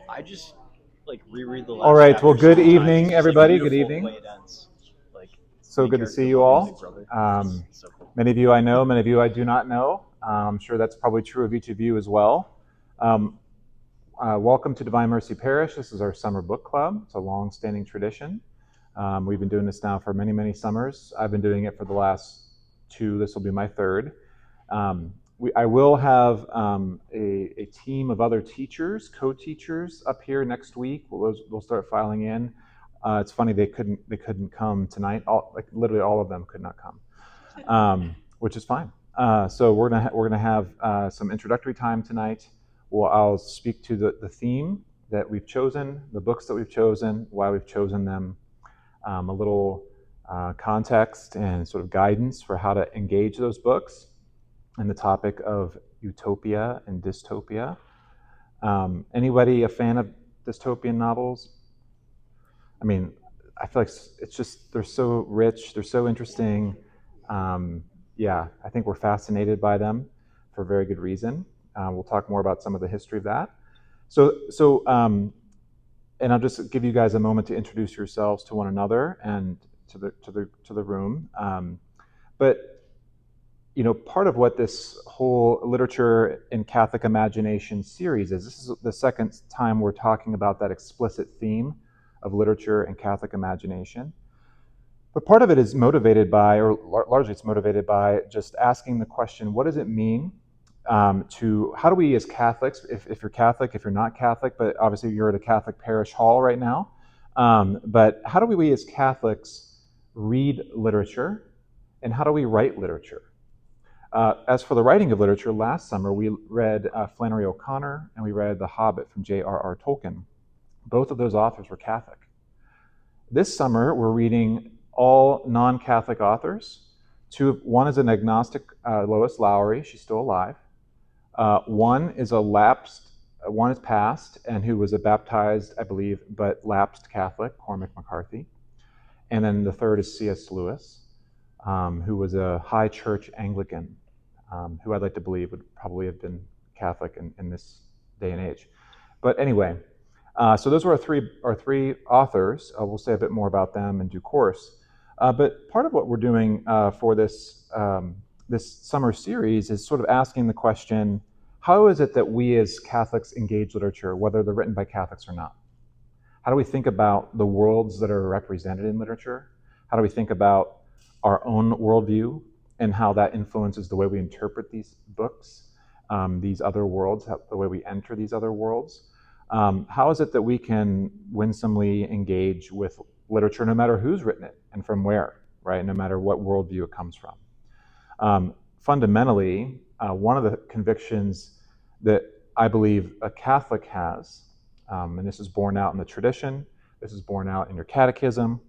I just reread the last All right. chapter Well, good so many times. evening, It's just everybody. Good beautiful the evening. way it ends. Like So main good to character see you loving his all. big brother. It's so cool. Many of you I know, many of you I do not know. I'm sure that's probably true of each of you as well. Um, Welcome to Divine Mercy Parish. This is our summer book club. It's a long-standing tradition. We've been doing this now for many, many summers. I've been doing it for the last two. This will be my third. I will have a team of other teachers, co-teachers, up here next week. We'll start filing in. It's funny they couldn't come tonight. Literally all of them could not come, which is fine. So we're gonna have some introductory time tonight. I'll speak to the theme that we've chosen, the books that we've chosen, why we've chosen them, a little context and sort of guidance for how to engage those books, and the topic of utopia and dystopia. Anybody a fan of dystopian novels? I mean, I feel like it's just, they're so rich, they're so interesting. Yeah, I think we're fascinated by them for very good reason. We'll talk more about some of the history of that. And I'll just give you guys a moment to introduce yourselves to one another and to the room. But part of what this whole literature and Catholic imagination series is, this is the second time we're talking about that explicit theme of literature and Catholic imagination. But part of it is motivated by, or largely it's motivated by, just asking the question, what does it mean how do we as Catholics, if you're Catholic, if you're not Catholic, but obviously you're at a Catholic parish hall right now, but how do we as Catholics read literature, and how do we write literature? As for the writing of literature, last summer we read Flannery O'Connor and we read The Hobbit from J.R.R. Tolkien. Both of those authors were Catholic. This summer we're reading all non-Catholic authors. One is an agnostic, Lois Lowry, she's still alive. One is one is passed, and who was a baptized, I believe, but lapsed Catholic, Cormac McCarthy. And then the third is C.S. Lewis, who was a high church Anglican, who I'd like to believe would probably have been Catholic in this day and age. But anyway, so those were our three authors. We'll say a bit more about them in due course. But part of what we're doing for this summer series is sort of asking the question, how is it that we as Catholics engage literature, whether they're written by Catholics or not? How do we think about the worlds that are represented in literature? How do we think about our own worldview and how that influences the way we interpret these books, these other worlds, the way we enter these other worlds? How is it that we can winsomely engage with literature, no matter who's written it and from where, right? No matter what worldview it comes from. Fundamentally, one of the convictions that I believe a Catholic has, and this is borne out in the tradition, this is borne out in your catechism,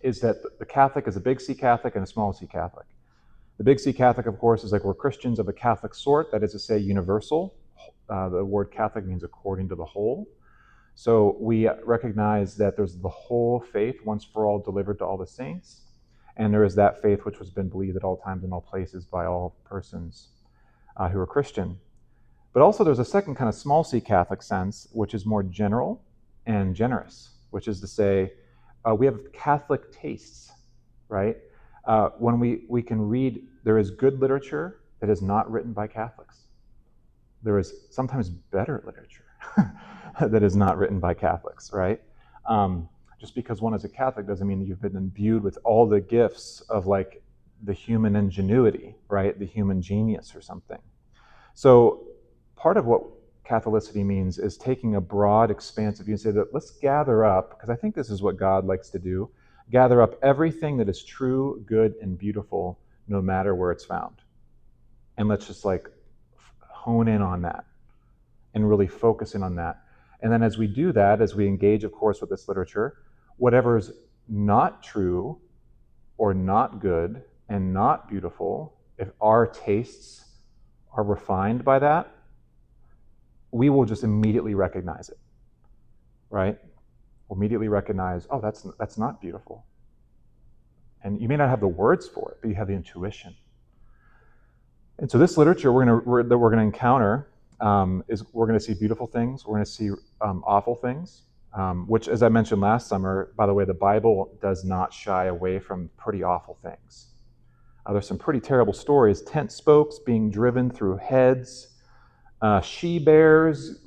is that the Catholic is a big C Catholic and a small c Catholic. The big C Catholic, of course, is like we're Christians of a Catholic sort, that is to say universal. The word Catholic means according to the whole. So we recognize that there's the whole faith once for all delivered to all the saints, and there is that faith which has been believed at all times and all places by all persons who are Christian. But also there's a second kind of small c Catholic sense, which is more general and generous, which is to say we have Catholic tastes, right? When we can read, there is good literature that is not written by Catholics. There is sometimes better literature that is not written by Catholics, right? Just because one is a Catholic doesn't mean that you've been imbued with all the gifts of like the human ingenuity, right? The human genius or something. So part of what Catholicity means is taking a broad, expansive view and say that let's gather up, because I think this is what God likes to do, gather up everything that is true, good, and beautiful, no matter where it's found. And let's just like hone in on that and really focus in on that. And then as we do that, as we engage, of course, with this literature, whatever's not true or not good and not beautiful, if our tastes are refined by that, we will just immediately recognize it, right? We'll immediately recognize, oh, that's not beautiful. And you may not have the words for it, but you have the intuition. And so this literature that we're going to encounter is we're going to see beautiful things. We're going to see awful things, which, as I mentioned last summer, by the way, the Bible does not shy away from pretty awful things. There's some pretty terrible stories. Tent spokes being driven through heads, she-bears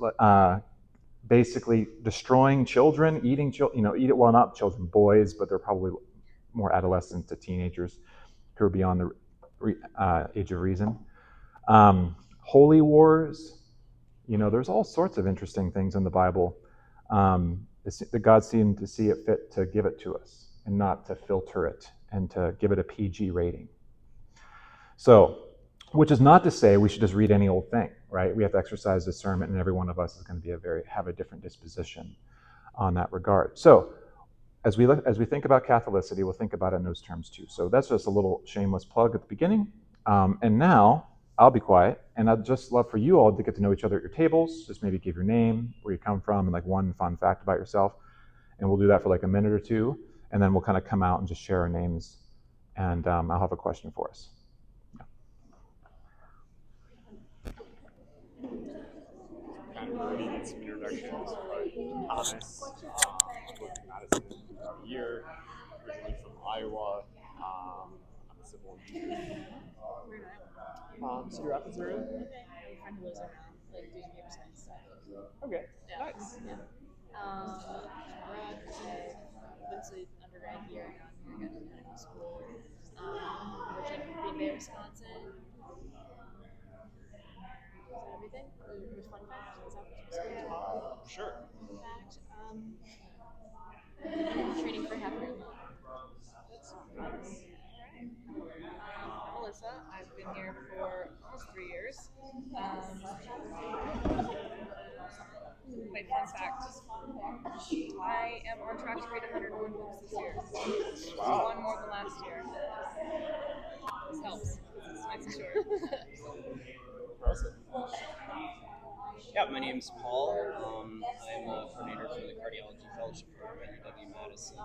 basically destroying children, eating children, well, not children, boys, but they're probably more adolescents to teenagers who are beyond the age of reason. Holy wars, there's all sorts of interesting things in the Bible that God seemed to see it fit to give it to us and not to filter it and to give it a PG rating. So, which is not to say we should just read any old thing, right? We have to exercise discernment, and every one of us is going to have a different disposition on that regard. So, as we think about Catholicity, we'll think about it in those terms too. So that's just a little shameless plug at the beginning. And now I'll be quiet, and I'd just love for you all to get to know each other at your tables. Just maybe give your name, where you come from, and like one fun fact about yourself. And we'll do that for like a minute or two, and then we'll kind of come out and just share our names. And I'll have a question for us. Kind of needed some introductions, but Thomas, worked in Madison about a year, originally from Iowa. I'm a civil engineer. Cedar Rapids area? Okay. I have a friend who lives there now, like doing computer science stuff. Okay, Yeah. nice. Yeah. Went to undergrad here on American Medical School. Originally from Green Bay, Wisconsin. Is that everything? With fun fact? Is that what you're saying? Sure. Fun fact. I've been training for half marathon. That's Alright. I'm Alyssa. I've been here for almost 3 years. My fun fact. I am on track to read 101 books this year. Wow. One more than last year. This helps. It's nice and short. impressive. Yeah, my name's Paul. I'm a coordinator for the cardiology fellowship program at UW-Madison.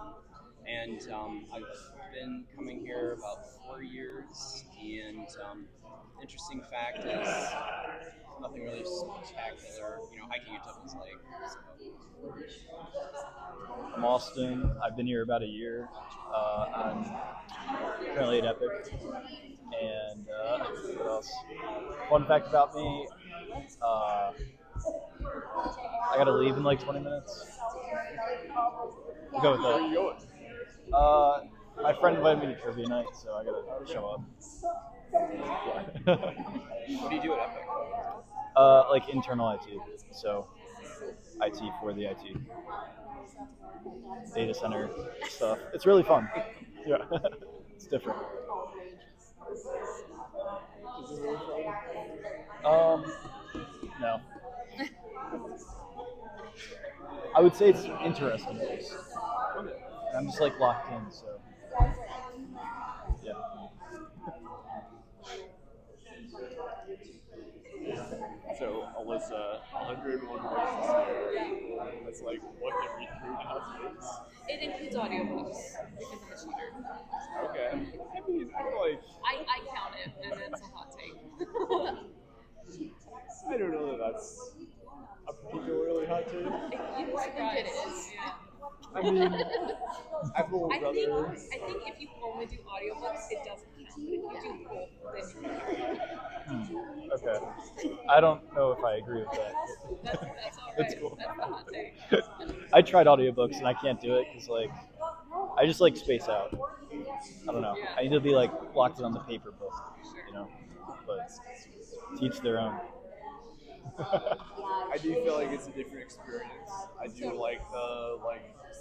And I've been coming here about 4 years. And interesting fact is nothing really spectacular. Hiking at Devil's Lake. I'm Austin. I've been here about a year. I'm currently at Epic. And what else? Fun fact about me, I gotta leave in like 20 minutes. We'll go with Where are that. you going? My friend invited me to trivia night, so I gotta show up. What do you do at Epic? Like internal IT, so IT for the IT data center stuff. It's really fun. Yeah, it's different. Is it really fun? No. I would say it's interesting. I'm just like locked in, so yeah. So, Alyssa, 101 books this year. That's like what the read-through nowadays. It includes audiobooks because I'm a cheater. Okay. I mean, I feel like, I count it, and it's a hot take. I don't know that that's a particularly hot take. You'd be surprised. It is. Yeah. I mean, I have a little I brother. think if you only do audiobooks, it doesn't count. But if you do both, then you can. Okay. I don't know if I agree with that. That's all right. That's cool. That's the hot take. I tried audiobooks and I can't do it because like I just like space out. I don't know. Yeah. I need to be like locked in on the paper book, Sure. But to each their own. I do feel like it's a different experience. I do like the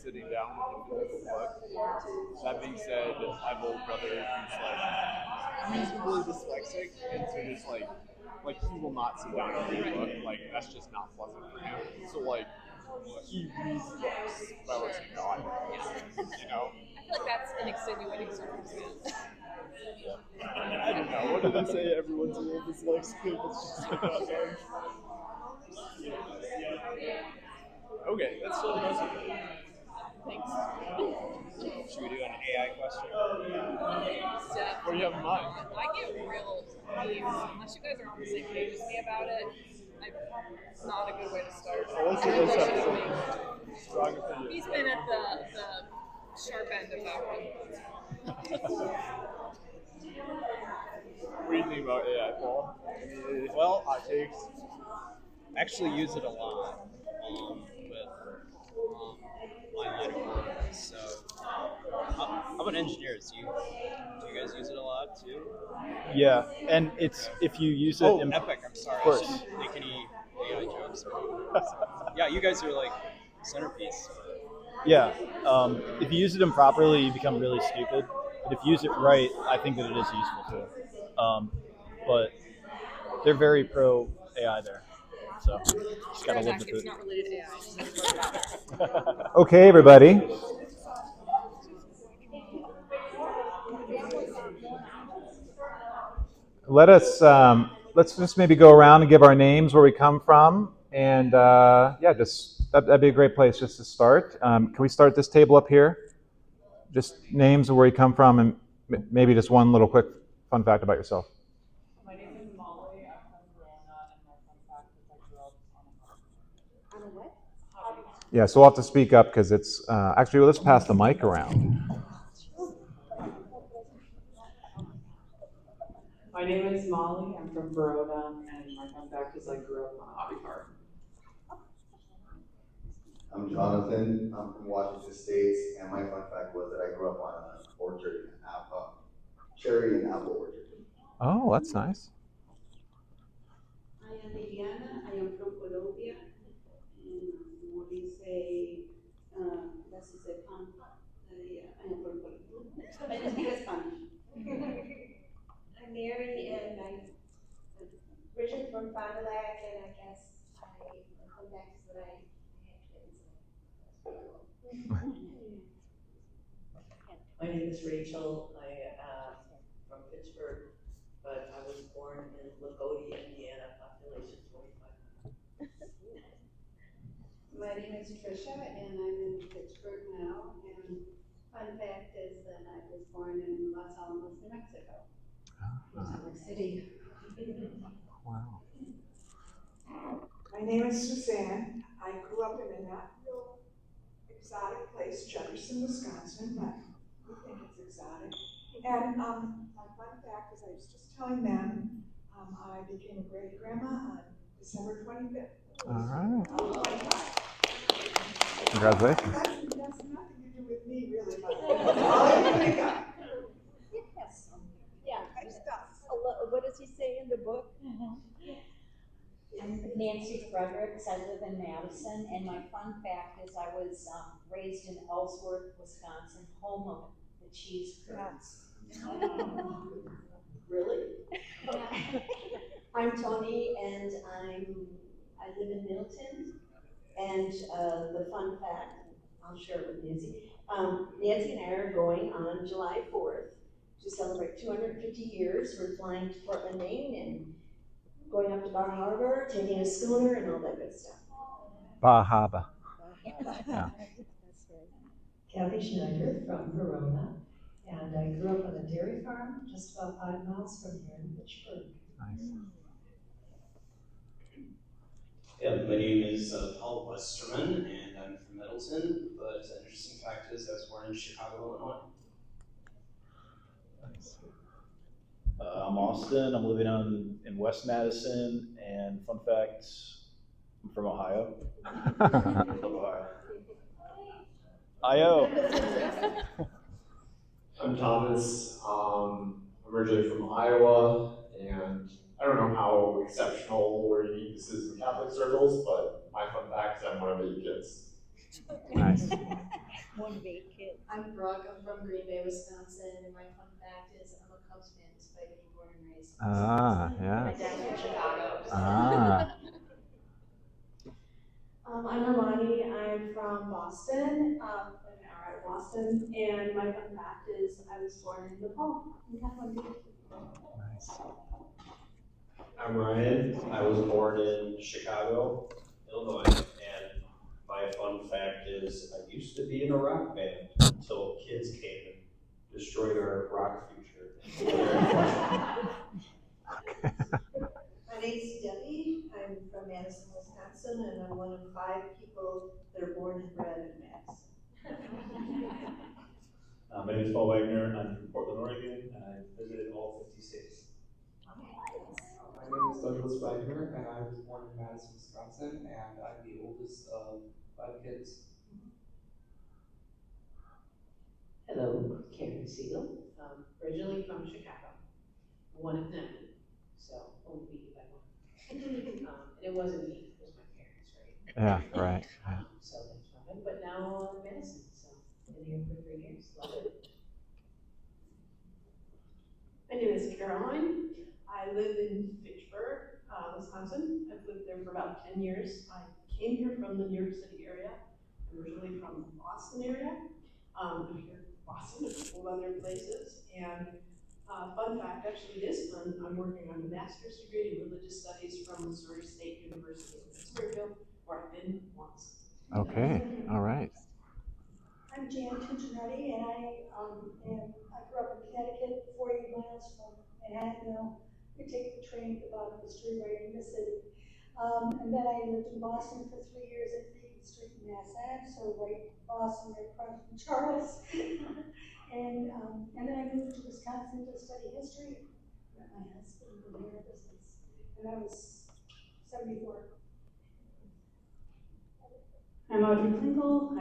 sitting down with the physical book. That being said, I have a little brother who's reasonably dyslexic, and so just like he will not sit down and read a book. Like that's just not pleasant for him. So like he reads books by listening to audio. You know? I feel like that's an extenuating circumstance. I don't know. What do they say? Everyone's a little dyslexic. It's just okay, that's still impressive. Thanks. Should we do an AI question? What do you have in mind? I get real confused unless you guys are on the same page as me about it. It's not a good way to start. Let's have some strong opinions. He's been at the sharp end of that one. What do you think about AI, Paul? Well, Hot takes. I actually use it a lot with my line of work. So, how about engineers? Do you guys use it a lot too? Yeah, and it's if you use it. Oh, Epic. I'm sorry. Of course. I shouldn't make any AI jokes. Yeah, you guys are like centerpiece. Yeah, if you use it improperly, you become really stupid. But if you use it right, I think that it is a useful tool. But they're very pro AI there, so just gotta live with It's it. not related to AI. Okay, everybody. Let's just maybe go around and give our names, where we come from, and yeah, just that'd be a great place just to start. Can we start this table up here? Just names of where you come from, and maybe just one little quick fun fact about yourself. My name is Molly. I'm from Verona, and my fun fact is I grew up on a what? Hobby. Yeah, so we'll have to speak up because it's actually, let's pass the mic around. My name is Molly. I'm from Verona, and my fun fact is I grew up on a hobby farm. I'm Jonathan. I'm from Washington State, and my fun fact was that I grew up on an orchard, cherry and apple orchard. Oh, that's nice. I am Liliana. I am from Colombia, and what do you say? That's the fun. I am from Colombia. I just speak Spanish. I'm Mary, and I'm Richard from Fond du Lac, and I guess my fun fact is that I had twins. My name is Rachel. I am from Pittsburgh, but I was born in Lakota, Indiana, population 4,500. My name is Trisha, and I'm in Pittsburgh now. And fun fact is that I was born in Los Alamos, New Mexico. Summer City. Wow. My name is Suzanne. I grew up in a not real exotic place, Jefferson, Wisconsin, but we think it's exotic. And my fun fact is I was just telling them I became a great grandma on December 25th. All right. 25. Congratulations. That's nothing to do with me, really, but all you can make up. Yes. Yeah. Nice stuff. What does he say in the book? I'm Nancy Fredericks. I live in Madison, and my fun fact is I was raised in Ellsworth, Wisconsin, home of the cheese curds. Really? I'm Tony, and I live in Middleton. And the fun fact, I'll share it with Nancy. Nancy and I are going on July 4th to celebrate 250 years. We're flying to Portland, Maine, and going up to Bar Harbor, taking a schooner, and all that good stuff. Bahaba. Yeah. Kathy Schneider from Verona, and I grew up on a dairy farm just about 5 miles from here in Pittsburgh. Nice. Yeah, my name is Paul Westerman, and I'm from Middleton. But an interesting fact is I was born in Chicago, Illinois. I'm Austin. I'm living in West Madison, and fun fact, I'm from Ohio. I love Ohio. IO. I'm Thomas. I'm originally from Iowa, and I don't know how exceptional or unique this is in Catholic circles, but my fun fact is I'm one of 8 kids. Nice. One of 8 kids. I'm Brooke. I'm from Green Bay, Wisconsin, and my fun fact is I'm a Cubs fan despite being born and raised. Ah, yeah. My dad's from Chicago. Ah. I'm Armani. I'm from Boston, Boston, and my fun fact is I was born in Nepal. Nice. I'm Ryan. I was born in Chicago, Illinois, and my fun fact is I used to be in a rock band until kids came and destroyed our rock future. My name's Debbie. I'm from 5 people that are born and bred in Madison. My name is Paul Wagner. I'm from Portland, Oregon, and I've visited all 50 states. My name is Douglas Wagner, and I was born in Madison, Wisconsin, and I'm the oldest of 5 kids. Hello, Karen Siegel, originally from Chicago, one of them, so only beat by one. And it wasn't me, it was my parents, right? Yeah, right. Yeah. So that's fun, but now Madison, so been here for 3 years, love it. My name is Caroline. I live in Fitchburg, Wisconsin. I've lived there for about 10 years. I came here from the New York City area. I'm originally from the Boston area. I'm here in Boston and a couple of other places. And fun fact, actually this month, I'm working on a master's degree in religious studies from Missouri State University in Pittsburgh, where I've been once. Okay, all right. I'm Jan Tuccinetti, and I grew up in Connecticut, 48 miles from Manhattan. You take the train at the bottom of the street right in the city. And then I lived in Boston for 3 years at Beacon Street in Mass Ave, so right Boston, right across from Charles. and then I moved to Wisconsin to study history. Met my husband, been here ever since, and I was 74. I'm Audrey Klinkle.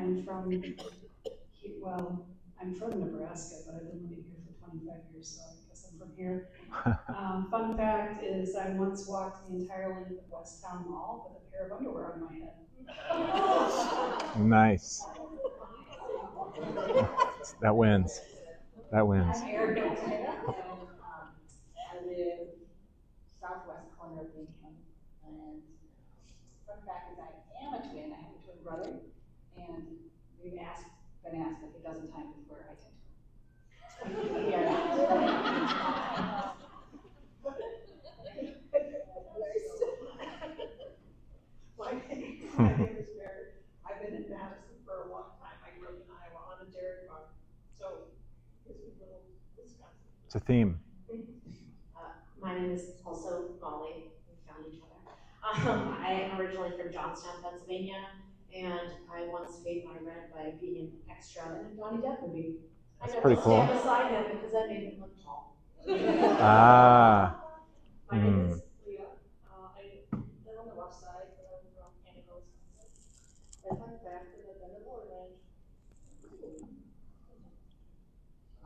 I'm from Nebraska, but I've been living here for 25 years, so I guess I'm from here. Fun fact is I once walked the entire length of West Town Mall with a pair of underwear on my head. Nice. That wins. That wins. I'm Erica Ortega, and I live southwest corner of Lincoln. And fun fact is I am a twin. I have a twin brother, and we've been asked like a dozen times where I tend to go. We are not. My name is Mary. I've been in Madison for a long time. I grew up in Iowa on a dairy farm. So it's a little Wisconsin. It's a theme. My name is also Molly. We found each other. I am originally from Johnstown, Pennsylvania, and I once paid my rent by being an extra in a Johnny Depp movie. That's I got pretty to cool. stand beside him because that made him look tall. Ah. My name is Leah. I live on the west side, but I'm from Canada, Wisconsin. And fun fact is I've been to the Ranch.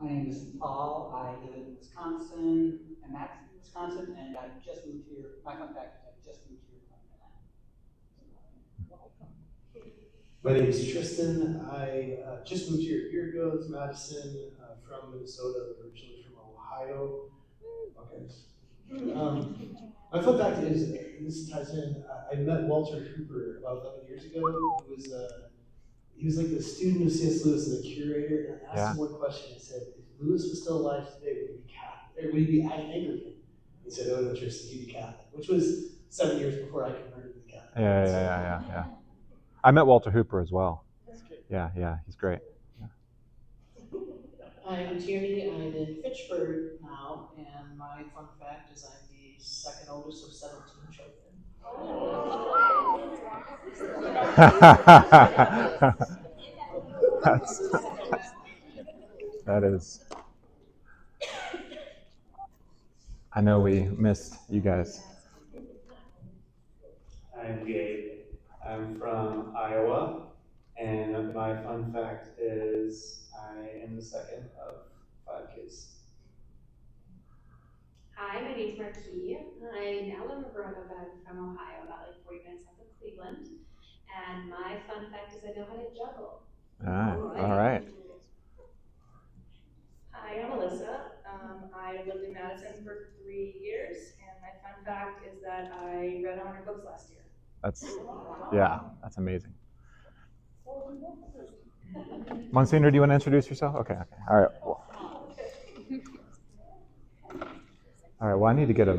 My name is Paul. I live in Wisconsin, and Madison, Wisconsin, and I just moved here. My fun fact is I just moved here from Atlanta. My name is Tristan. I just moved here a year ago to Madison from Minnesota, but originally from Ohio. Okay. My fun fact is, this ties in, I met Walter Hooper about 11 years ago. He was like the student of C.S. Lewis and the curator, and I asked him one question. I said, if Lewis was still alive today, would he be Catholic? Or would he be Anglican? He said, oh no, Tristan, he'd be Catholic, which was 7 years before I converted to the Catholic. Yeah. I met Walter Hooper as well. Yeah, he's great. Yeah. I'm Tierney. I'm in Fitchburg now, and my fun fact is I'm the second oldest of 17 children. That is. I know we missed you guys. I'm Gabe. I'm from Iowa, and my fun fact is I am the second of 5 kids. Hi, my name's Marquis. I now live in Verona, but I'm from Ohio, about like 40 minutes south of Cleveland. And my fun fact is I know how to juggle. All right. Hi, I'm Alyssa. I lived in Madison for 3 years, and my fun fact is that I read 100 books last year. That's amazing. Monsignor, do you want to introduce yourself? Okay. All right. Well, I need to get a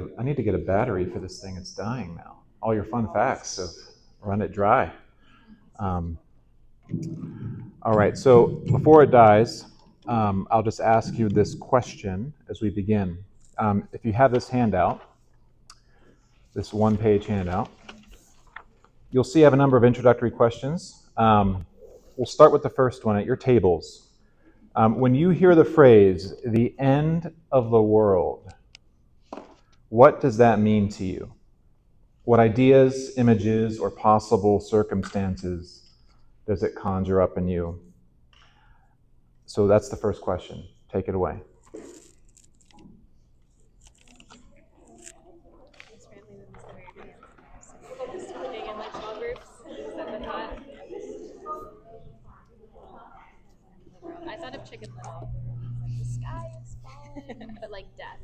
battery for this thing. It's dying now. All your fun facts have run it dry. All right. So before it dies, I'll just ask you this question as we begin. If you have this handout, this one-page handout, You'll see I have a number of introductory questions. We'll start with the first one at your tables. When you hear the phrase, the end of the world, what does that mean to you? What ideas, images, or possible circumstances does it conjure up in you? So that's the first question. Take it away. Swimming in like small groups. Is that the thought? I thought of Chicken Little. Like the sky is falling, but like death.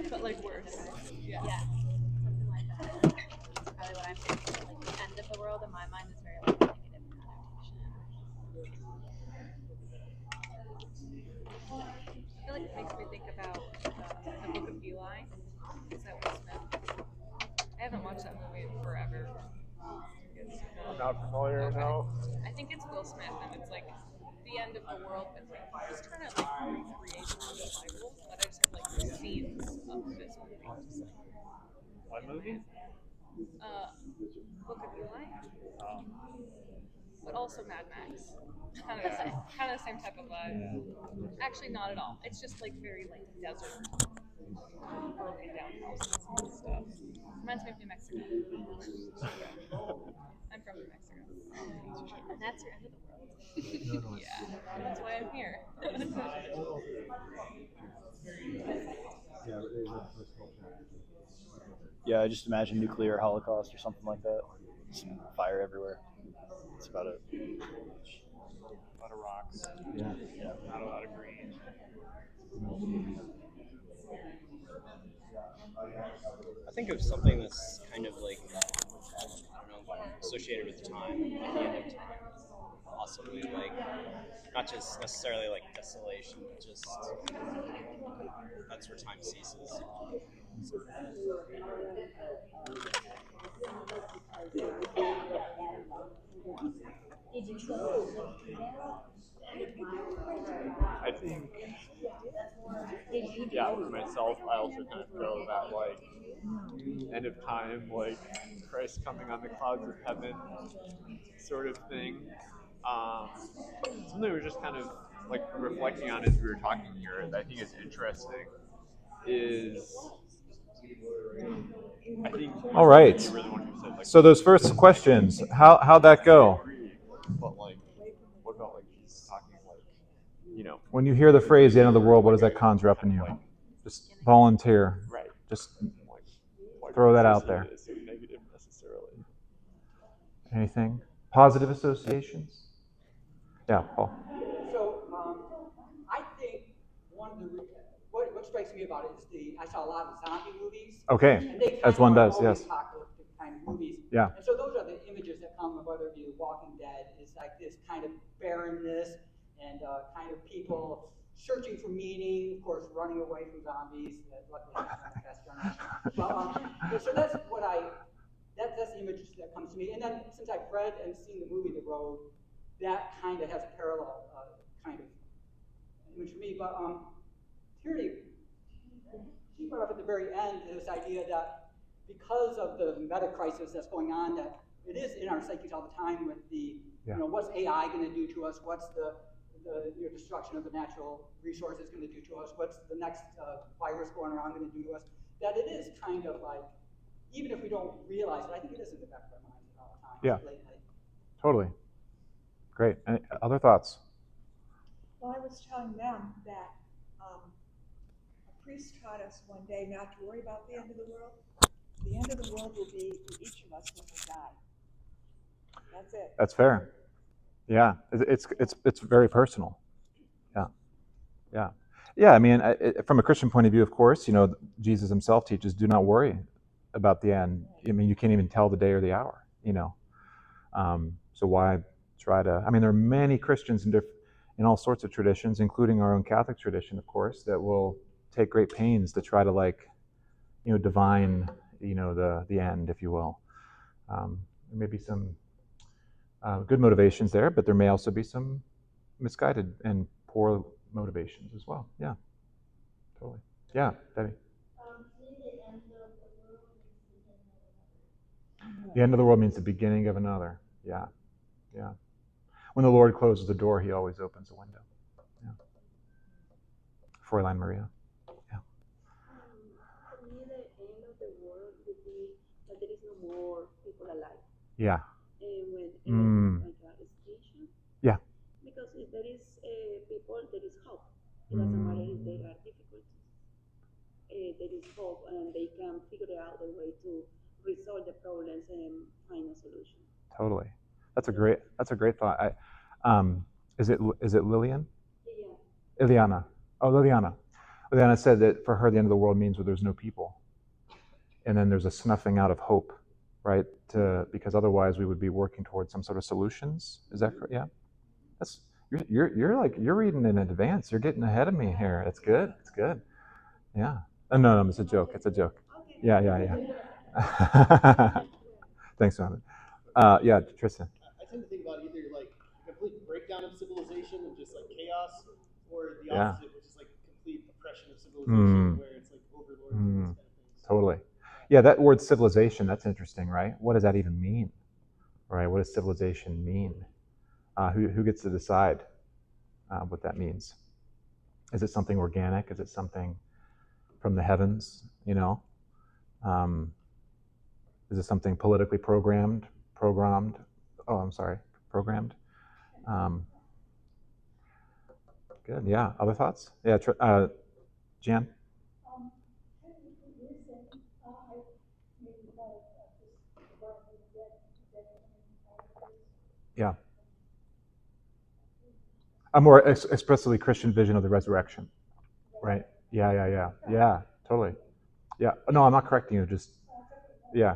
But like worse. Yeah. Something like that. That's probably what I'm thinking. Like the end of the world in my mind is very like negative connotation. I feel like it makes me think about the Book of Eli. Is that Will Smith? I haven't watched that movie in forever. I'm not familiar, no. I think it's Will Smith, and it's like the end of the world, but like he's trying to like recreate the Bible, but I just have like scenes of this movie. What movie? Book of Eli. But also Mad Max. Kind of the same type of vibe. Actually, not at all. It's just like very like desert, broken down houses and stuff. Reminds me of New Mexico. I'm from New Mexico. And that's your end of the world. Yeah, that's why I'm here. Yeah, I just imagine nuclear holocaust or something like that. Just fire everywhere. That's about it. A lot of rocks. Yeah. Not a lot of green. I think of something that's kind of like, I don't know, associated with time, like the end of time. Possibly like, not just necessarily like desolation, but just that's where time ceases. I think, yeah, for myself, I also kind of feel that like end of time, like Christ coming on the clouds of heaven sort of thing. Something we're just kind of like reflecting on as we were talking here that I think is interesting is I think All right. you were the one who said, like, So those first questions, how'd that go? but like, what about like Jesus talking like, you know? When you hear the phrase "the end of the world," what does that conjure up in you? Just volunteer. Right. Just throw that out there. It's negative necessarily. Anything? Positive associations? Yeah, Paul. So I think one of the what strikes me about it is I saw a lot of zombie movies. Okay, and they as one does, yes. Apocalyptic kind of movies. Yeah. And so those are the images that come, whether it be The Walking Dead, is like this kind of barrenness and kind of people searching for meaning, of course, running away from zombies. Luckily, that's generation. So that's what that's the image that comes to me. And then since I've read and seen the movie The Road, that kind of has a parallel kind of image for me. But Tierney, she brought up at the very end this idea that because of the meta crisis that's going on, that it is in our psyches all the time with the, you know, what's AI going to do to us? What's the destruction of the natural resources going to do to us? What's the next virus going around going to do to us? That it is kind of like, even if we don't realize it, I think it is in the back of our minds all the time. Yeah. Lately. Totally. Great. Any other thoughts? Well, I was telling them that a priest taught us one day not to worry about the end of the world. The end of the world will be for each of us when we die. That's it. That's fair. Yeah, it's very personal. Yeah. I mean, from a Christian point of view, of course, you know, Jesus himself teaches, "Do not worry about the end." I mean, you can't even tell the day or the hour. You know, so why try to? I mean, there are many Christians in all sorts of traditions, including our own Catholic tradition, of course, that will take great pains to try to, like, you know, divine, you know, the end, if you will. There may be some good motivations there, but there may also be some misguided and poor motivations as well. Yeah, totally. Yeah, Debbie. The end of the world means the beginning of another. Yeah, yeah. When the Lord closes the door, he always opens a window. Yeah. Fräulein Maria. Yeah. For me, the end of the world would be that there is no more people alive. Yeah. When like extinction. Yeah. Because if there is people, there is hope. It doesn't matter if there are difficulties. There is hope, and they can figure out a way to resolve the problems and find a solution. Totally. That's a great thought. Is it Lillian? Yeah. Ileana. Oh, Liliana. Liliana said that for her, the end of the world means where there's no people, and then there's a snuffing out of hope, right? Because otherwise we would be working towards some sort of solutions. Is that correct? Yeah. That's you're reading in advance. You're getting ahead of me here. It's good. It's good. Yeah. No, it's a joke. It's a joke. Yeah. Thanks, Mohammed. Yeah, Tristan. I tend to think about either like a complete breakdown of civilization and just like chaos, or the Yeah. opposite, which is like complete oppression of civilization, where it's like overlords and these kind of things. Totally. Yeah, that word civilization, that's interesting, right? What does that even mean? Right? What does civilization mean? Who gets to decide what that means? Is it something organic? Is it something from the heavens? You know? Is it something politically programmed? Oh, I'm sorry, programmed. Good. Yeah. Other thoughts? Yeah. Jan. Yeah. A more expressly Christian vision of the resurrection, right? Yeah. Totally. Yeah. No, I'm not correcting you. Just yeah,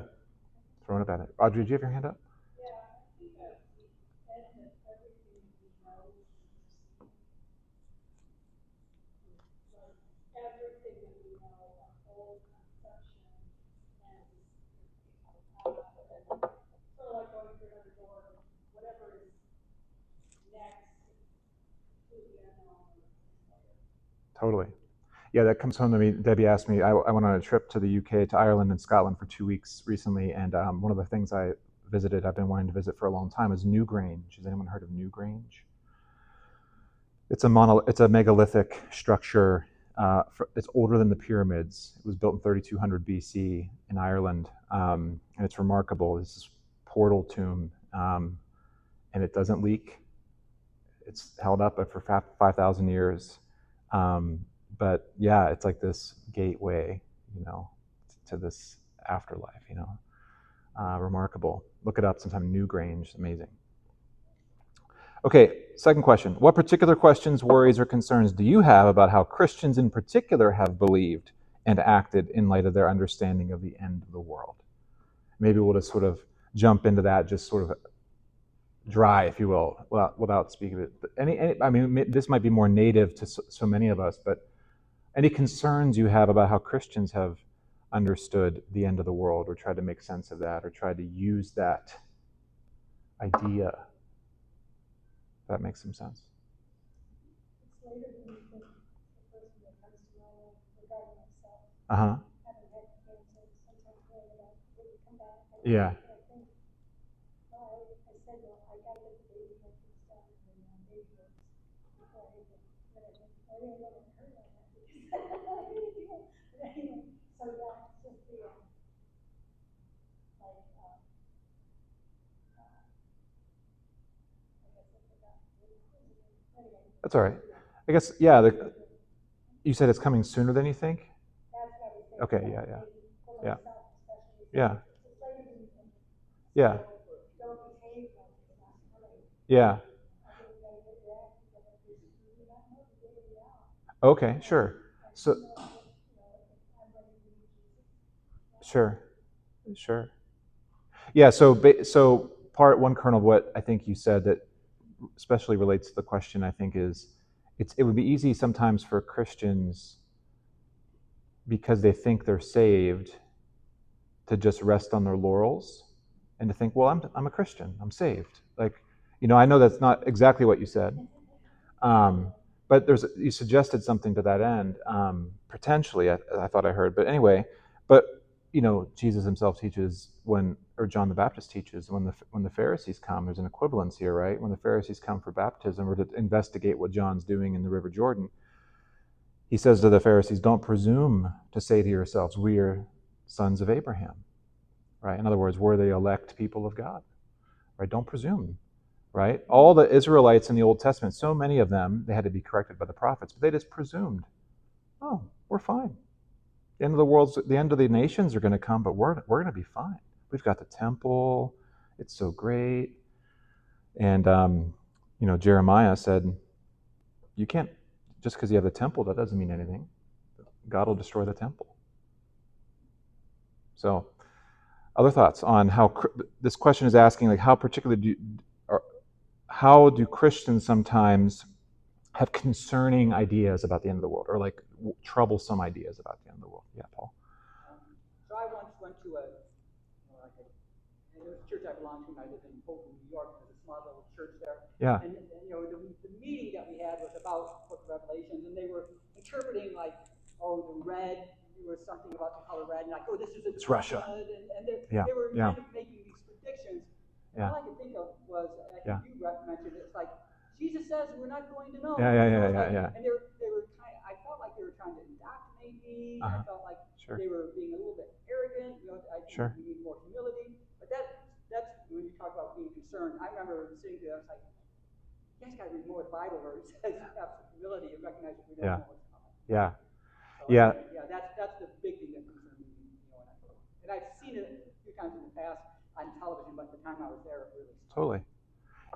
throwing up at it. Audrey, did you have your hand up? Totally. Yeah, that comes home to me. Debbie asked me, I went on a trip to the UK, to Ireland and Scotland for 2 weeks recently, and one of the things I've been wanting to visit for a long time, is Newgrange. Has anyone heard of Newgrange? It's a megalithic structure. It's older than the pyramids. It was built in 3200 BC in Ireland, and it's remarkable. It's this portal tomb, and it doesn't leak. It's held up for 5,000 years. But yeah, it's like this gateway, to this afterlife, remarkable. Look it up sometime, Newgrange, amazing. Okay, second question. What particular questions, worries, or concerns do you have about how Christians in particular have believed and acted in light of their understanding of the end of the world? Maybe we'll just sort of jump into that, just sort of dry, if you will, without speaking of it. This might be more native to so many of us, but any concerns you have about how Christians have understood the end of the world, or tried to make sense of that, or tried to use that idea? That makes some sense. It's later than you think the person that comes to know regarding myself. Uh-huh. Having had cancer, sometimes worried about will you come back? Yeah. I think, well, I said, well, I got to get the baby like this done, and baby births before I hit it. But I really don't hurt like that because I really feel. But anyway, so yeah, it's just the like That's all right. I guess, yeah, you said it's coming sooner than you think? Okay, yeah. Yeah. Yeah. Okay, sure. So, sure. Yeah, so part one kernel of what I think you said that especially relates to the question, I think, is it would be easy sometimes for Christians, because they think they're saved, to just rest on their laurels and to think, well, I'm a Christian, I'm saved. Like, I know that's not exactly what you said, but you suggested something to that end, potentially, I thought I heard. But anyway, Jesus himself teaches, when or John the Baptist teaches, when the Pharisees come, there's an equivalence here, right? When the Pharisees come for baptism or to investigate what John's doing in the River Jordan, he says to the Pharisees, don't presume to say to yourselves, we are sons of Abraham, right? In other words, we're the elect people of God, right? Don't presume, right? All the Israelites in the Old Testament, so many of them, they had to be corrected by the prophets, but they just presumed, oh, we're fine. The end of the world's, the end of the nations are going to come, but we're going to be fine. We've got the temple. It's so great. And, Jeremiah said, you can't, just because you have the temple, that doesn't mean anything. God will destroy the temple. So, other thoughts on how this question is asking, like, how particularly how do Christians sometimes have concerning ideas about the end of the world, or like troublesome ideas about the end of the world? Yeah, Paul. So I once went to a church I belonged to, and I lived in Fulton, New York. There's a small little church there. Yeah. And the meeting that we had was about Book of Revelations, and they were interpreting like, oh, the red. There was something about the color red, and like, oh, this is it's Russia. And they were kind of making these predictions. Yeah. All I could think of was, I think you mentioned it, it's like, Jesus says we're not going to know. Yeah. And they were I felt like they were trying to indoctrinate me. I felt like they were being a little bit arrogant. I think we need more humility. But that's when you talk about being concerned. I remember sitting there, I was like, you guys got to read more of the Bible where it says have some humility and recognize that we don't know what's coming. Yeah. So, that's the big thing that concerned me. And I've seen it a few times in the past on television, but the time I was there, it really stuck. Totally.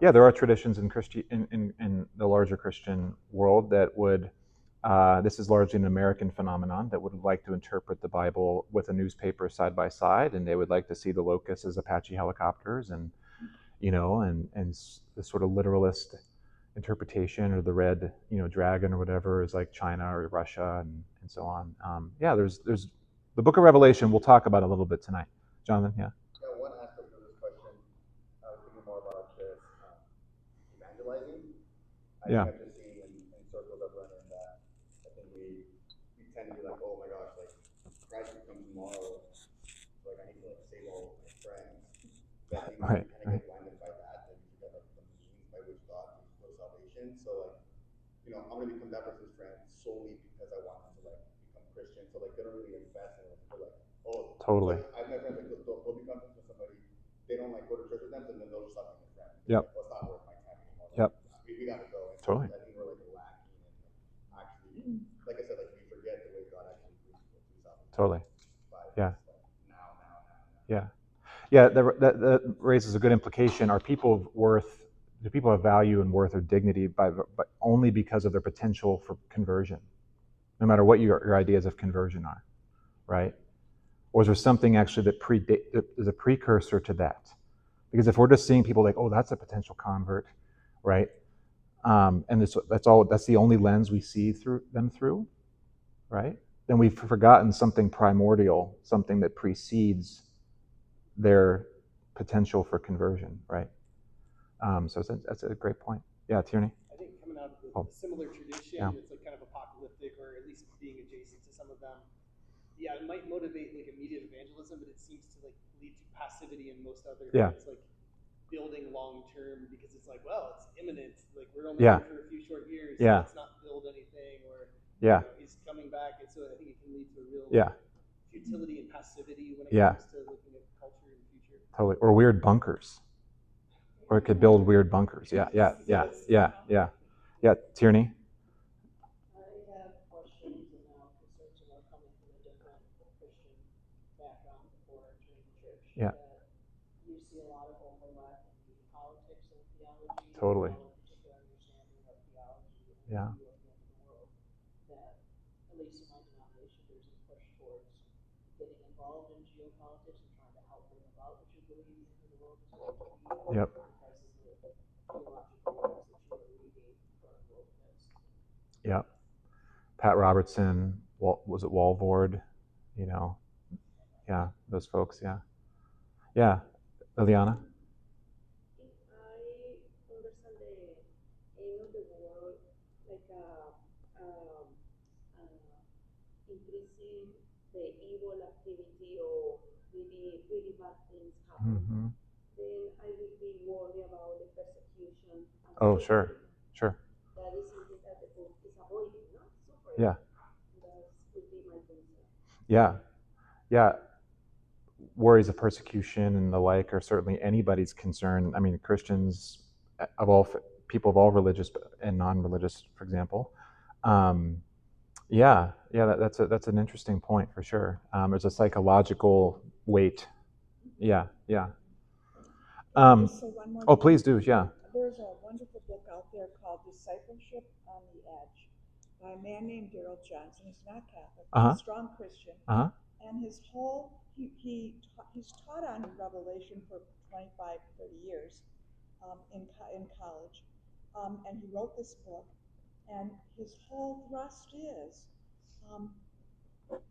Yeah, there are traditions in the larger Christian world that would, this is largely an American phenomenon, that would like to interpret the Bible with a newspaper side by side, and they would like to see the locusts as Apache helicopters, and the sort of literalist interpretation, or the red dragon or whatever is like China or Russia, and so on. There's the Book of Revelation. We'll talk about it a little bit tonight. Jonathan, yeah. Yeah, one aspect of this question, I was thinking more about this evangelizing. I think I've just seen in circles I've run in that I think we tend to be like, oh my gosh, like Christ will come tomorrow, like I need to like save all my friends. But I think we kind of get blinded by that, and we get like the means by which God gives us salvation. So like, I'm gonna become that person's friend solely because I want them to like become Christian. So like they don't really invest in it. They're like, oh, totally. Like, I've met friends like they'll become friends with somebody, they don't like go to church with them, and then they'll just stop being a friend. Yep. Like, well, it's not worth my time anymore. Yep. We gotta go. And totally. I think we're like lacking in actually, like I said, like we forget the way God actually brings people to salvation. Totally. Yeah. Now. Yeah. Yeah, that raises a good implication. Are people worth? Do people have value and worth or dignity but only because of their potential for conversion? No matter what your ideas of conversion are, right? Or is there something actually that is a precursor to that? Because if we're just seeing people like, oh, that's a potential convert, right? And that's the only lens we see them through, right? Then we've forgotten something primordial, something that precedes their potential for conversion, right? So that's a great point. Yeah, Tierney? I think coming out of a similar tradition, it's like kind of apocalyptic, or at least being adjacent to some of them. Yeah, it might motivate like immediate evangelism, but it seems to like lead to passivity in most other things, like building long term, because it's like, well, it's imminent. Like we're only here for a few short years. So let's not build anything, or he's coming back, and so I think it can lead to a real futility and passivity when it comes to looking at culture in the future. Totally. Or weird bunkers. Or it could build weird bunkers. Yeah. Tierney? I have questions and now concerns about coming from a different Christian background before entering the church. Yeah. You see a lot of overlap in the politics and theology. Totally. A particular understanding of theology and Yeah. view of the end of the world. That, at least in my denomination, there's a push towards getting involved in geopolitics and trying to help bring about what you believe the end of the world is going to be. Yep. Yeah, Pat Robertson, was it Walvoord? Those folks. Yeah, Liliana. I understand the end of the world like increasing the evil activity of maybe really bad things happen, Mm-hmm. then I would be worried about the persecution. Oh, sure. That is something that the book is avoiding, not suffering. Yeah. That would be my concern. Yeah. Worries of persecution and the like are certainly anybody's concern. I mean, Christians of all people of all religious and non-religious, for example. That's an interesting point for sure. There's a psychological weight. Yeah. Please do. Yeah. There's a wonderful book out there called Discipleship on the Edge by a man named Daryl Johnson. He's not Catholic. He's a strong Christian. And his whole, he's taught on Revelation for 25, 30 years in college. And he wrote this book. And his whole thrust is,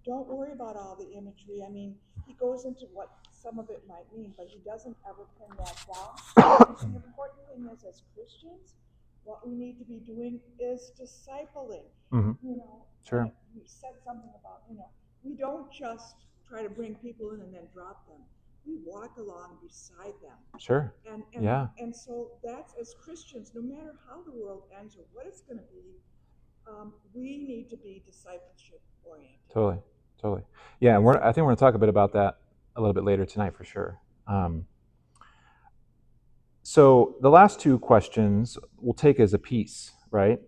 don't worry about all the imagery. I mean, he goes into what some of it might mean, but he doesn't ever pin that down. The important thing is, as Christians, what we need to be doing is discipling. Sure. You said something about, we don't just try to bring people in and then drop them. We walk along beside them. Sure. And so that's, as Christians, no matter how the world ends or what it's going to be, we need to be discipleship oriented. Totally. Yeah, I think we're going to talk a bit about that a little bit later tonight for sure. So the last two questions we'll take as a piece, right?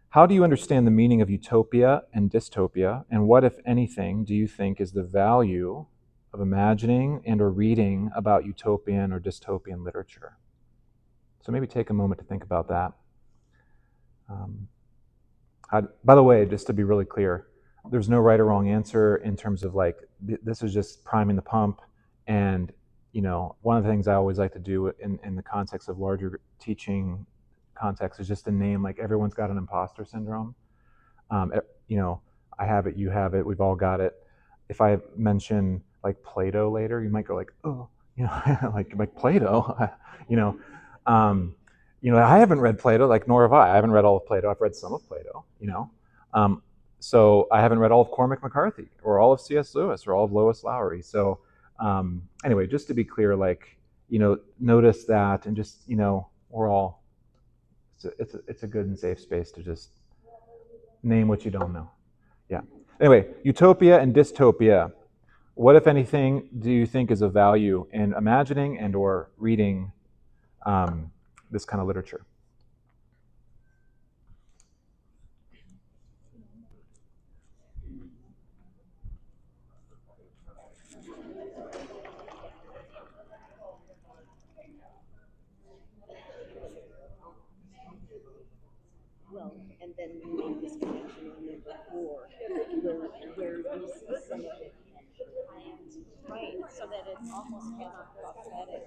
How do you understand the meaning of utopia and dystopia, and what, if anything, do you think is the value of imagining and or reading about utopian or dystopian literature? So maybe take a moment to think about that. By the way, just to be really clear, there's no right or wrong answer in terms of like, this is just priming the pump. And, one of the things I always like to do in the context of larger teaching context is just to name, like, everyone's got an imposter syndrome. I have it, you have it, we've all got it. If I mention like Plato later, you might go like, oh, like Plato, I haven't read Plato, like, nor have I. I haven't read all of Plato. I've read some of Plato, So I haven't read all of Cormac McCarthy or all of C.S. Lewis or all of Lois Lowry. So anyway, just to be clear, like, notice that, and just, we're all, it's a good and safe space to just name what you don't know. Yeah. Anyway, utopia and dystopia. What, if anything, do you think is of value in imagining and or reading this kind of literature? Well, and then we made this connection on number 4, where we see some of it planned, right? So that it's almost kind of prophetic,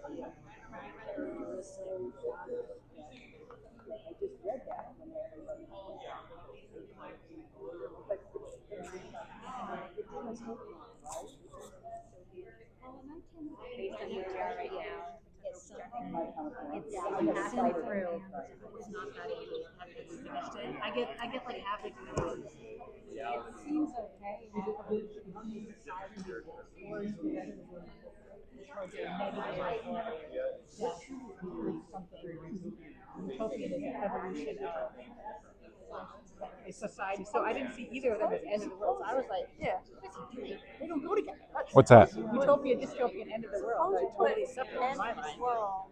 characteristic. I just read that when everybody. Based on where we are right now, it's passing through. It's not that easy. I haven't finished it. I get like halfway through the book. It seems okay. Towards the negative or death, something. Utopian is an evolution of a society. So I didn't see either of them as end of the world. So I was like, yeah, they don't go together. What's that? Utopia, dystopian, end of the world. They're totally separate in my mind. Well,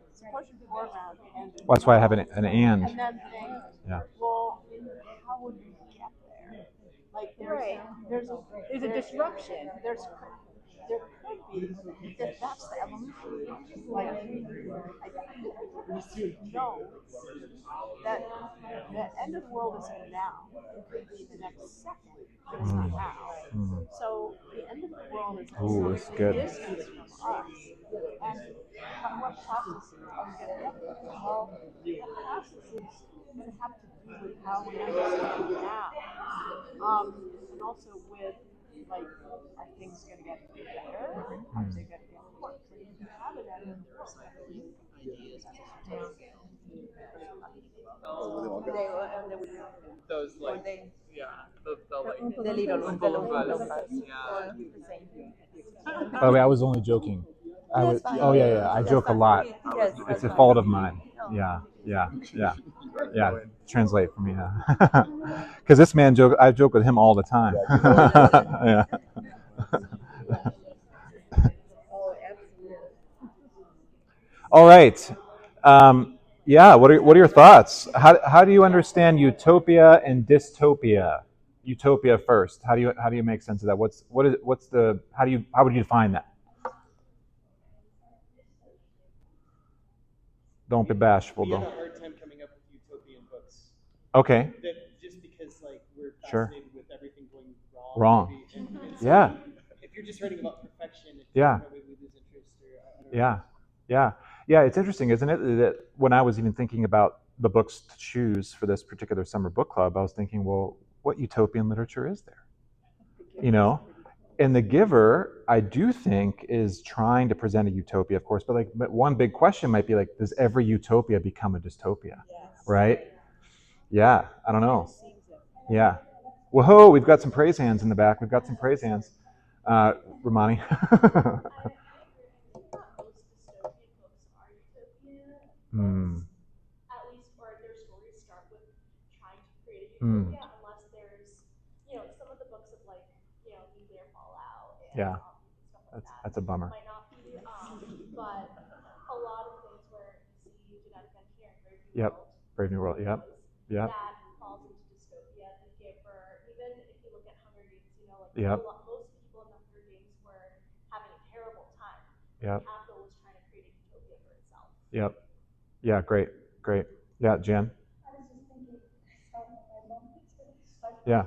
that's why I have an and. And then think, Yeah. well, how would we get there? Like, there's a disruption. There could be, if that's the evolution. Like, I know that the end of the world isn't now. It could be the next second, but it's not now. So the end of the world is a distance from us. And by what processes are we going to get there? Well, the processes going to have to do with how we understand now. And also with, like, are things going to get better? Are they going to get worse? So you can have it at ideas. Those like, yeah, the like The little Oompa Loompas. Yeah. By the way, I was only joking. I was. Oh yeah. I joke a lot. Yes, It's a fault of mine. Yeah. Translate for me, because this man joke. I joke with him all the time. Yeah. All right. Yeah. What are your thoughts? How do you understand utopia and dystopia? Utopia first. How do you make sense of that? What's the how would you define that? Don't be bashful, We had though. a hard time coming up with utopian books. Okay. That just because like we're Sure. fascinated with everything going wrong. Wrong. Maybe, and so Yeah. if you're just writing about perfection, Yeah. probably we lose interest. Or I don't Yeah. know. Yeah. It's interesting, isn't it, that when I was even thinking about the books to choose for this particular summer book club, I was thinking, well, what utopian literature is there? You know, and The Giver, I do think, is trying to present a utopia, of course, but one big question might be like, does every utopia become a dystopia? Right? Yeah, I don't know. Yeah. Whoa, we've got some praise hands in the back. We've got some praise hands. Romani. Hmm. At least, or their stories start with trying to create a Mm. utopia, unless there's, some of the books of like, nuclear fallout and Yeah. stuff like that. That's a bummer. Might not be, but a lot of things where you see genetic engineering, Yep. Brave New World. Yep. Yep. that falls into dystopia. The Giver, even if you look at Hunger Games, Yep. most people in the Hunger Games were having a terrible time. Yep. Capital was trying to create a utopia for itself. Yep. Yeah. Great. Yeah, Jen. I was just thinking, sorry, my mom but Yeah.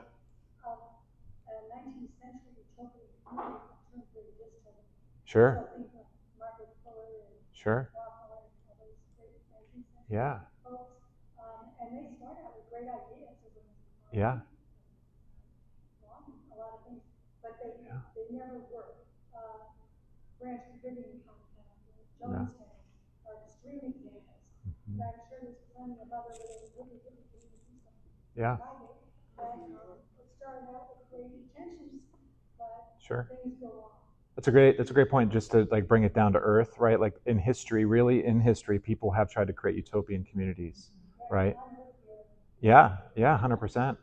19th century utopia turned very dystopian. Sure. So I think of Margaret Fuller and Sure. Rockwell and all those great 19th century Yeah. folks, and they start out with great ideas of Yeah. a lot of things, but they never work. Branch Davidian compound, Jonestown are extreme examples. Mm-hmm. And I'm sure there's plenty of other little really communities. Yeah. That started out with great intentions, but Sure. things go wrong. That's a great point. Just to like bring it down to earth, right? Like in history, people have tried to create utopian communities, right? Yeah, 100%.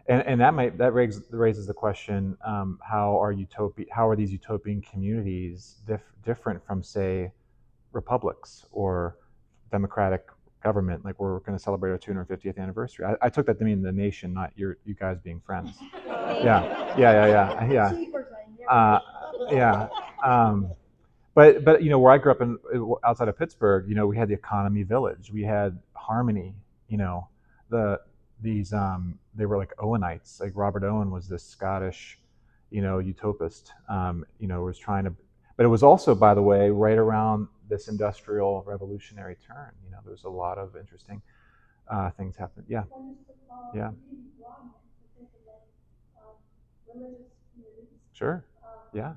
And that raises the question: how are these utopian communities different from, say, republics or democratic government? Like we're going to celebrate our 250th anniversary. I took that to mean the nation, not you guys being friends. Yeah. Yeah. But where I grew up outside of Pittsburgh, we had the economy village. We had harmony. They were like Owenites. Like Robert Owen was this Scottish, utopist. Was trying to, but it was also, by the way, right around this industrial revolutionary turn. There was a lot of interesting things happening. Yeah. Yeah. Religious communities. Sure. Yeah.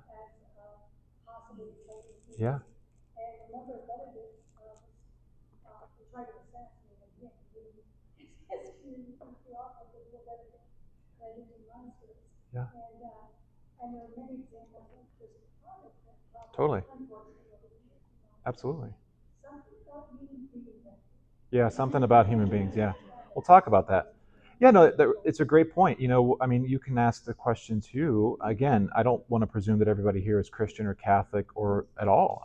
Yeah. And remember, Benedict tried to assassinate him. His community also did Benedict and he did monsters. Yeah. And there are many examples of this product that Totally. unfortunately. Absolutely. Something about human beings. Yeah, something about human beings. Yeah, we'll talk about that. Yeah, no, it's a great point. I mean, you can ask the question too. Again, I don't want to presume that everybody here is Christian or Catholic or at all.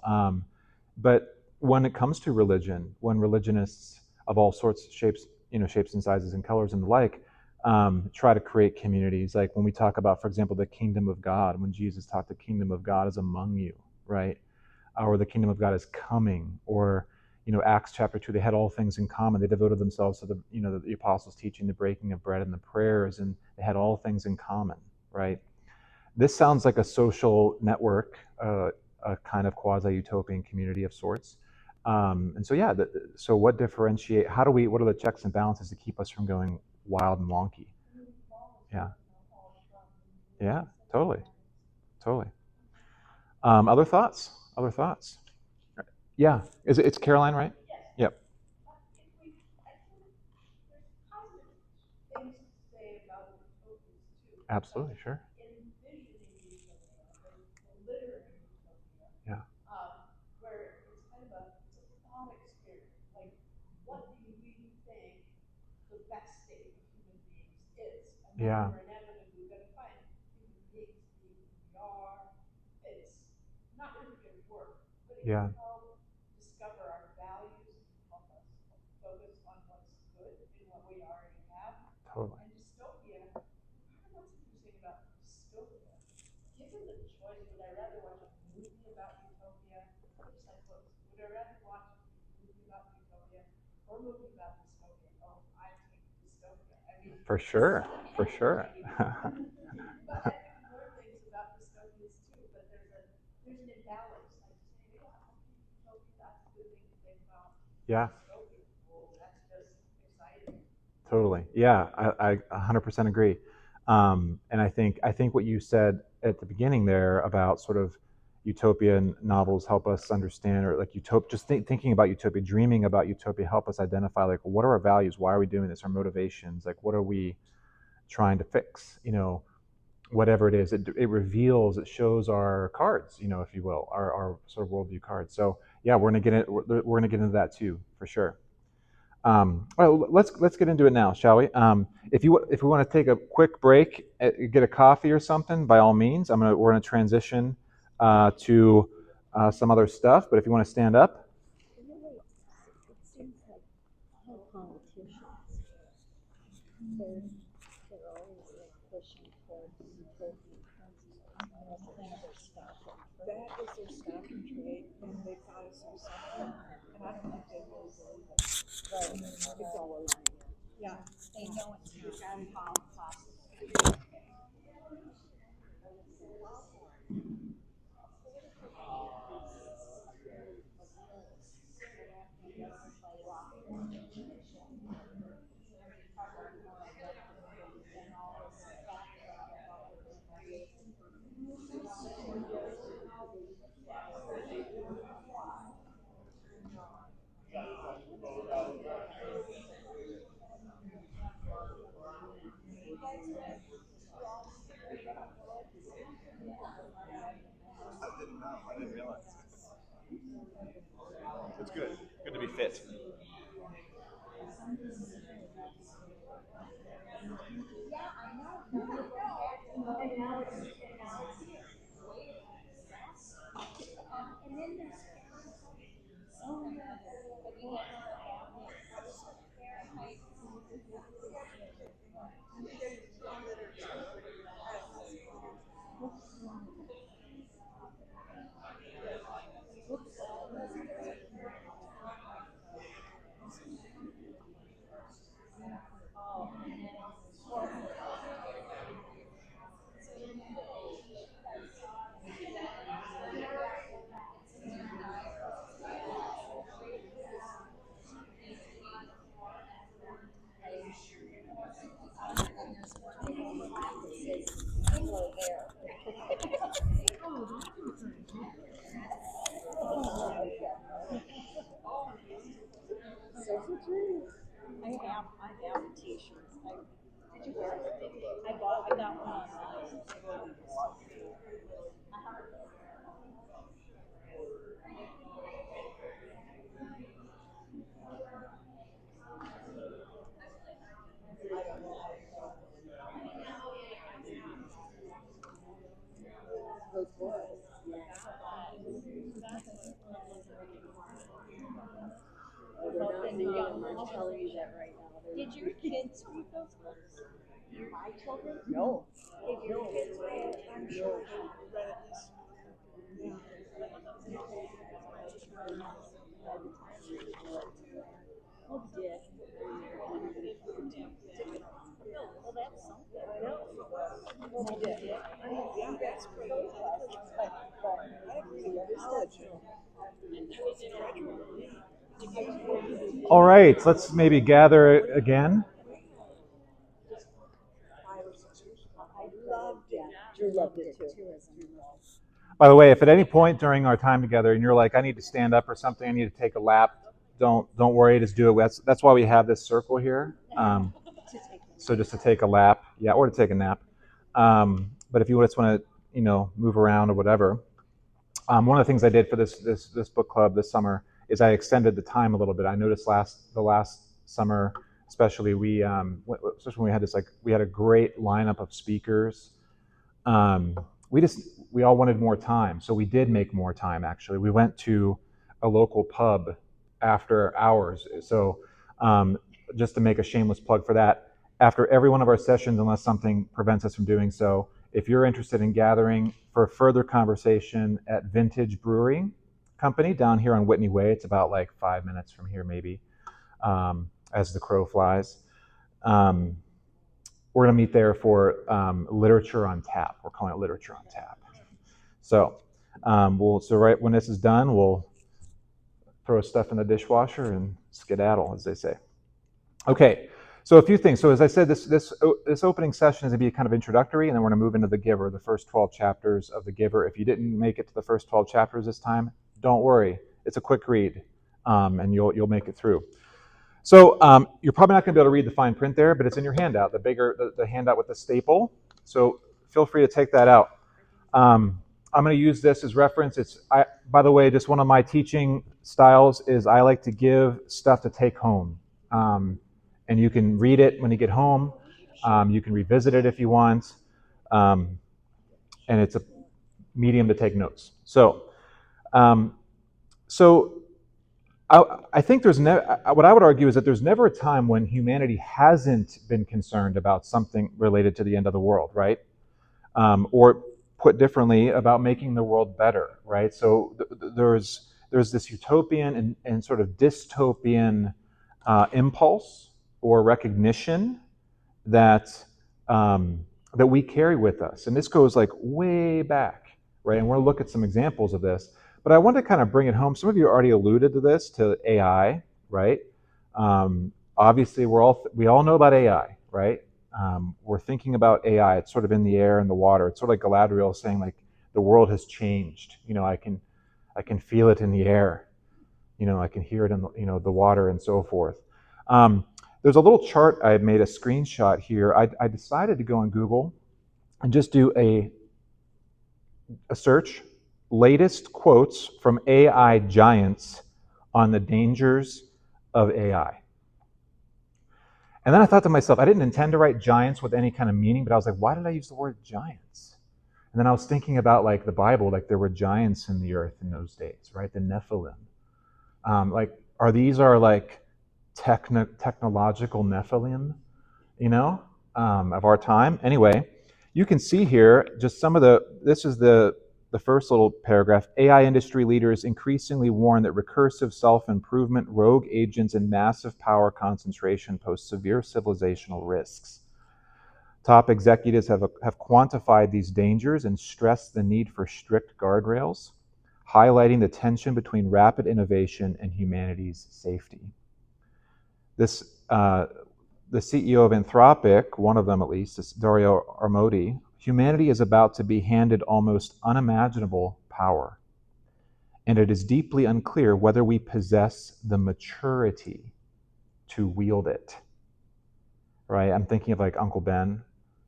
But when it comes to religion, when religionists of all sorts, shapes and sizes and colors and the like, try to create communities, like when we talk about, for example, the kingdom of God, when Jesus talked, the kingdom of God is among you, right? Or the kingdom of God is coming, or Acts chapter 2, they had all things in common. They devoted themselves to the apostles' teaching, the breaking of bread, and the prayers, and they had all things in common, right? This sounds like a social network, a kind of quasi-utopian community of sorts. And so, yeah, so what are the checks and balances to keep us from going wild and wonky? Yeah. Yeah, totally. Other thoughts? Yeah. It's Caroline, right? Yep. things to say about utopias too. Absolutely, sure. Envisioning utopia, the literary utopia. Yeah. Where it's kind of it's a thought experiment. Like, what do you really think the best state of human beings is? And then Yeah. we're inevitably going to find human beings being who we are. It's not really going to work, but it Yeah. can help discover our values and help us focus on what's good in what we already have. Totally. And dystopia, part of what's interesting about dystopia, given the choice, would I rather watch a movie about utopia? Just like books. Would I rather watch a movie about utopia or a movie about dystopia? Oh, I take dystopia. I mean, For sure. For sure. but I think more things about dystopias too. But there's an imbalance. Like saying, yeah, utopia, that's a good thing to think about. Yeah. Dystopia, oh, that's just exciting. Totally. Yeah, I 100% agree. And I think what you said at the beginning there about sort of utopian novels help us understand, or like thinking about utopia, dreaming about utopia, help us identify like what are our values, why are we doing this, our motivations, like what are we trying to fix, whatever it is. It reveals, it shows our cards, if you will, our sort of worldview cards. So yeah, we're gonna get into that too, for sure. Well, let's get into it now, shall we? If we want to take a quick break, get a coffee or something, by all means. We're gonna transition to some other stuff. But if you want to stand up, It seems like all politicians, they're always like pushing towards utopian principles. That's their stock and trade. That is their stock and trade, and they've got us do something, and I don't think they really believe it. But it's all a lie. Yeah. They know it's not possible. I didn't realize. It's good. Good to be fit. And now it's here. And then there's I have t-shirts. Did you wear it? I got one online. Those boys. I'm telling you that right now. Did your kids read those books? My children? No. Did your kids read it? I'm sure they read this. Oh, did. Well, that's something. No. Well, did. Yeah, that's pretty good. But I agree with college. all right. Let's maybe gather again. I loved it. Drew loved it too. By the way, if at any point during our time together and you're like, I need to stand up or something, I need to take a lap, don't worry, just do it. That's why we have this circle here. So just to take a lap, yeah, or to take a nap. But if you just want to, move around or whatever, one of the things I did for this book club this summer is I extended the time a little bit. I noticed the last summer, especially especially when we had a great lineup of speakers. We all wanted more time, so we did make more time. Actually, we went to a local pub after hours. So just to make a shameless plug for that, after every one of our sessions, unless something prevents us from doing so, if you're interested in gathering for further conversation at Vintage Brewing Company down here on Whitney Way, it's about like 5 minutes from here maybe, as the crow flies. We're going to meet there for Literature on Tap. We're calling it Literature on Tap. So right when this is done, we'll throw stuff in the dishwasher and skedaddle, as they say. Okay, so a few things. So as I said, this opening session is going to be kind of introductory, and then we're going to move into The Giver, the first 12 chapters of The Giver. If you didn't make it to the first 12 chapters this time, don't worry. It's a quick read, and you'll make it through. So you're probably not going to be able to read the fine print there, but it's in your handout, the handout with the staple. So feel free to take that out. I'm going to use this as reference. By the way, just one of my teaching styles is I like to give stuff to take home. And you can read it when you get home. You can revisit it if you want. And it's a medium to take notes. So I think what I would argue is that there's never a time when humanity hasn't been concerned about something related to the end of the world, right? Or put differently, about making the world better, right? So there's this utopian and sort of dystopian impulse or recognition that we carry with us, and this goes like way back, right? And we'll look at some examples of this. But I want to kind of bring it home. Some of you already alluded to this, to AI, right? Obviously, we all know about AI, right? We're thinking about AI. It's sort of in the air and the water. It's sort of like Galadriel saying, like, the world has changed. I can feel it in the air. I can hear it in the water and so forth. There's a little chart I made a screenshot here. I decided to go on Google and just do a search, latest quotes from AI giants on the dangers of AI. And then I thought to myself, I didn't intend to write giants with any kind of meaning, but I was like, why did I use the word giants? And then I was thinking about like the Bible, like there were giants in the earth in those days, right? The Nephilim. Are these like technological Nephilim, of our time? Anyway, you can see here just this is the first little paragraph. AI industry leaders increasingly warn that recursive self-improvement, rogue agents, and massive power concentration pose severe civilizational risks. Top executives have quantified these dangers and stressed the need for strict guardrails, highlighting the tension between rapid innovation and humanity's safety. The CEO of Anthropic, one of them at least, is Dario Armodi. Humanity is about to be handed almost unimaginable power, and it is deeply unclear whether we possess the maturity to wield it. Right? I'm thinking of like Uncle Ben,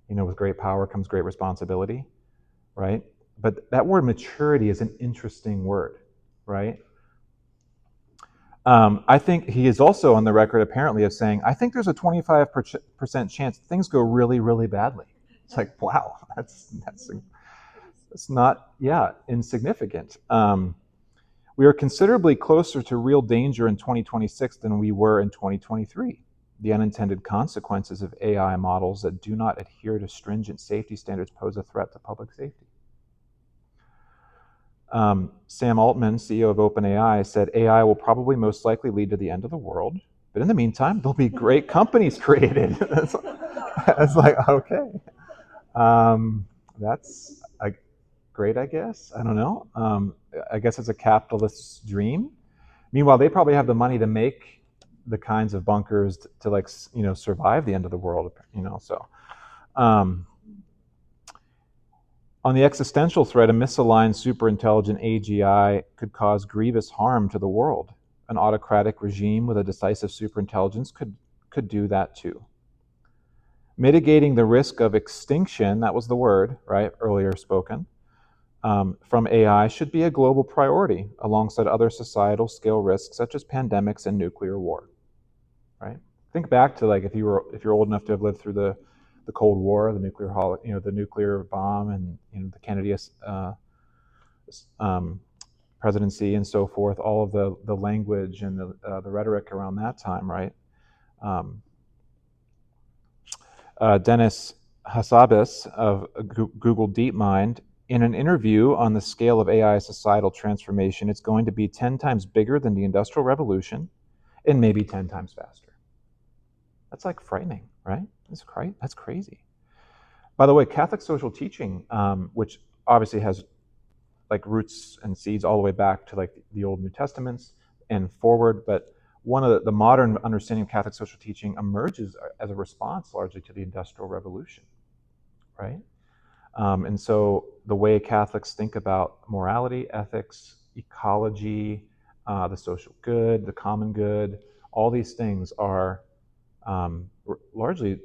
with great power comes great responsibility, right? But that word maturity is an interesting word, right? I think he is also on the record apparently of saying, I think there's a 25% chance things go really, really badly. It's like, wow, that's not, insignificant. We are considerably closer to real danger in 2026 than we were in 2023. The unintended consequences of AI models that do not adhere to stringent safety standards pose a threat to public safety. Sam Altman, CEO of OpenAI, said AI will probably most likely lead to the end of the world, but in the meantime, there'll be great companies created. It's like, okay. That's great, I guess. I don't know. I guess it's a capitalist's dream. Meanwhile, they probably have the money to make the kinds of bunkers to survive the end of the world, so. On the existential threat, a misaligned superintelligent AGI could cause grievous harm to the world. An autocratic regime with a decisive superintelligence could do that too. Mitigating the risk of extinction, that was the word, right, earlier spoken, from AI should be a global priority alongside other societal scale risks such as pandemics and nuclear war, right? Think back to like if you're old enough to have lived through the Cold War, the nuclear bomb, and the Kennedy presidency and so forth, all of the language and the rhetoric around that time, right? Dennis Hassabis of Google DeepMind, in an interview on the scale of AI societal transformation, it's going to be 10 times bigger than the Industrial Revolution and maybe 10 times faster. That's like frightening, right? That's crazy. By the way, Catholic social teaching, which obviously has like roots and seeds all the way back to like the Old New Testaments and forward, but one of the modern understanding of Catholic social teaching emerges as a response largely to the Industrial Revolution, right? And so the way Catholics think about morality, ethics, ecology, the social good, the common good, all these things are largely,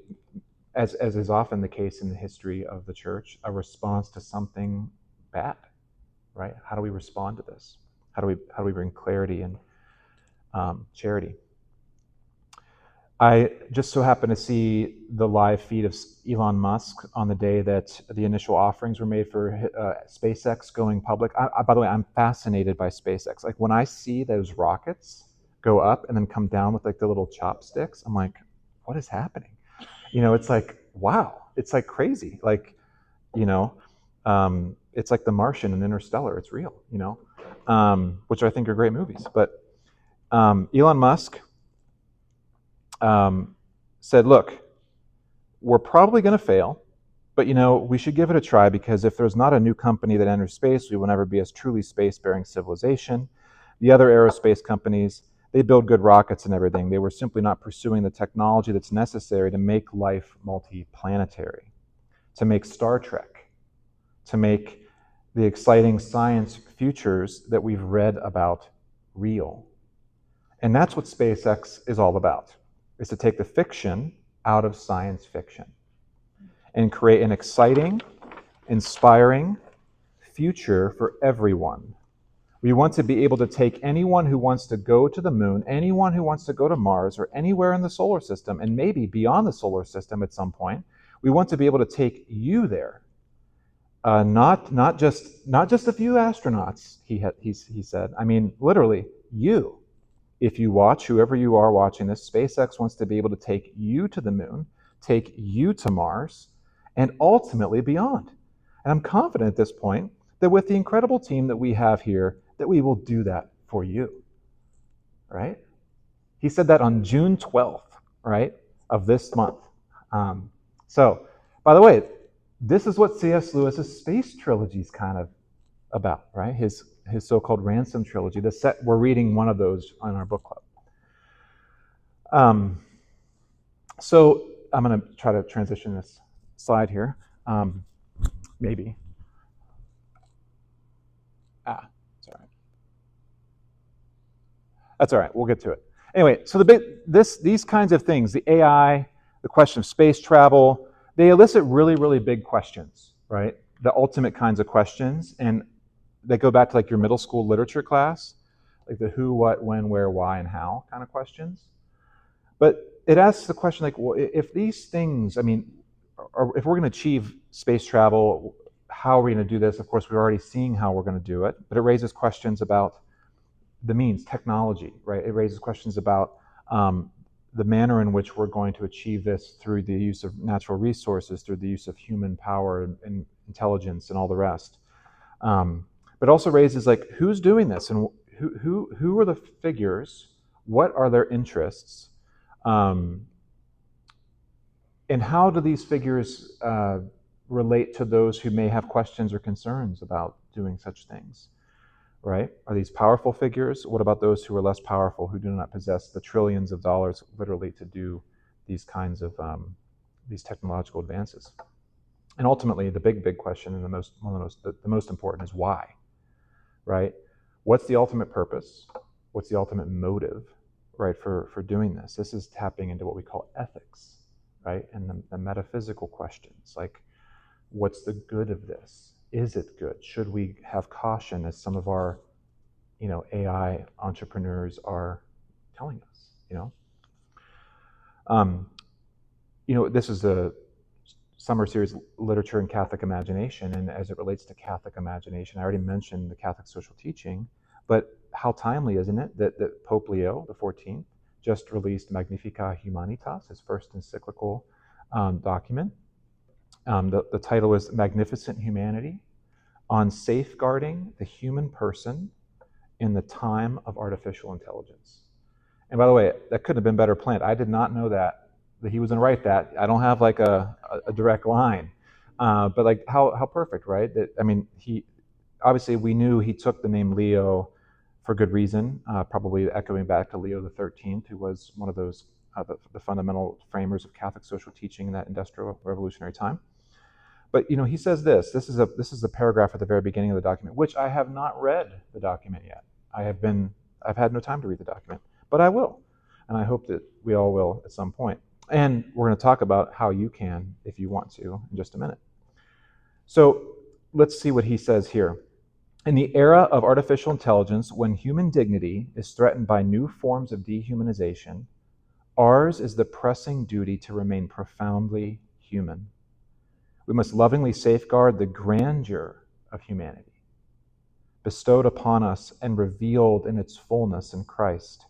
as is often the case in the history of the church, a response to something bad, right? How do we respond to this? How do we bring clarity and charity? I just so happened to see the live feed of Elon Musk on the day that the initial offerings were made for SpaceX going public. By the way, I'm fascinated by SpaceX. Like when I see those rockets go up and then come down with like the little chopsticks, I'm like, what is happening? It's like, wow, it's like crazy. Like, it's like The Martian and Interstellar. It's real, which I think are great movies. But Elon Musk said, look, we're probably going to fail, but we should give it a try, because if there's not a new company that enters space, we will never be a truly space-faring civilization. The other aerospace companies, they build good rockets and everything. They were simply not pursuing the technology that's necessary to make life multi-planetary, to make Star Trek, to make the exciting science futures that we've read about real. And that's what SpaceX is all about, is to take the fiction out of science fiction and create an exciting, inspiring future for everyone. We want to be able to take anyone who wants to go to the moon, anyone who wants to go to Mars, or anywhere in the solar system, and maybe beyond the solar system at some point. We want to be able to take you there. Not just a few astronauts, he said. I mean, literally, you. If you watch, whoever you are watching this, SpaceX wants to be able to take you to the moon, take you to Mars, and ultimately beyond. And I'm confident at this point that with the incredible team that we have here, that we will do that for you, right? He said that on June 12th, right, of this month. So, by the way, this is what C.S. Lewis's space trilogy is kind of about, right? His so-called Ransom trilogy. We're reading one of those on our book club. So I'm going to try to transition this slide here. Maybe. It's all right. That's all right. We'll get to it. Anyway, so these kinds of things, the AI, the question of space travel, they elicit really, really big questions, right? The ultimate kinds of questions, and they go back to like your middle school literature class, like the who, what, when, where, why, and how kind of questions. But it asks the question like, well, if these things, I mean, if we're going to achieve space travel, how are we going to do this? Of course, we're already seeing how we're going to do it, but it raises questions about the means, technology, right? It raises questions about the manner in which we're going to achieve this through the use of natural resources, through the use of human power and intelligence and all the rest. But also raises like, who's doing this, and who are the figures? What are their interests? And how do these figures relate to those who may have questions or concerns about doing such things, right? Are these powerful figures? What about those who are less powerful, who do not possess the trillions of dollars literally to do these kinds of these technological advances? And ultimately, the big question, and the most important, is why, right? What's the ultimate purpose? What's the ultimate motive, right, for doing this? This is tapping into what we call ethics, right? And the metaphysical questions, like, what's the good of this? Is it good? Should we have caution, as some of our, AI entrepreneurs are telling us? This is a summer series, Literature and Catholic Imagination, and as it relates to Catholic imagination, I already mentioned the Catholic social teaching, but how timely, isn't it, that Pope Leo XIV just released Magnificat Humanitas, his first encyclical document. The title is Magnificent Humanity, on Safeguarding the Human Person in the Time of Artificial Intelligence. And by the way, that couldn't have been better planned. I did not know that he was going to write that. I don't have like a direct line, but like how perfect, right? He obviously, we knew he took the name Leo for good reason, probably echoing back to Leo XIII, who was one of those the fundamental framers of Catholic social teaching in that industrial revolutionary time. But he says this. This is a paragraph at the very beginning of the document, which I have not read the document yet. I've had no time to read the document, but I will, and I hope that we all will at some point. And we're going to talk about how you can, if you want to, in just a minute. So let's see what he says here. In the era of artificial intelligence, when human dignity is threatened by new forms of dehumanization, ours is the pressing duty to remain profoundly human. We must lovingly safeguard the grandeur of humanity, bestowed upon us and revealed in its fullness in Christ,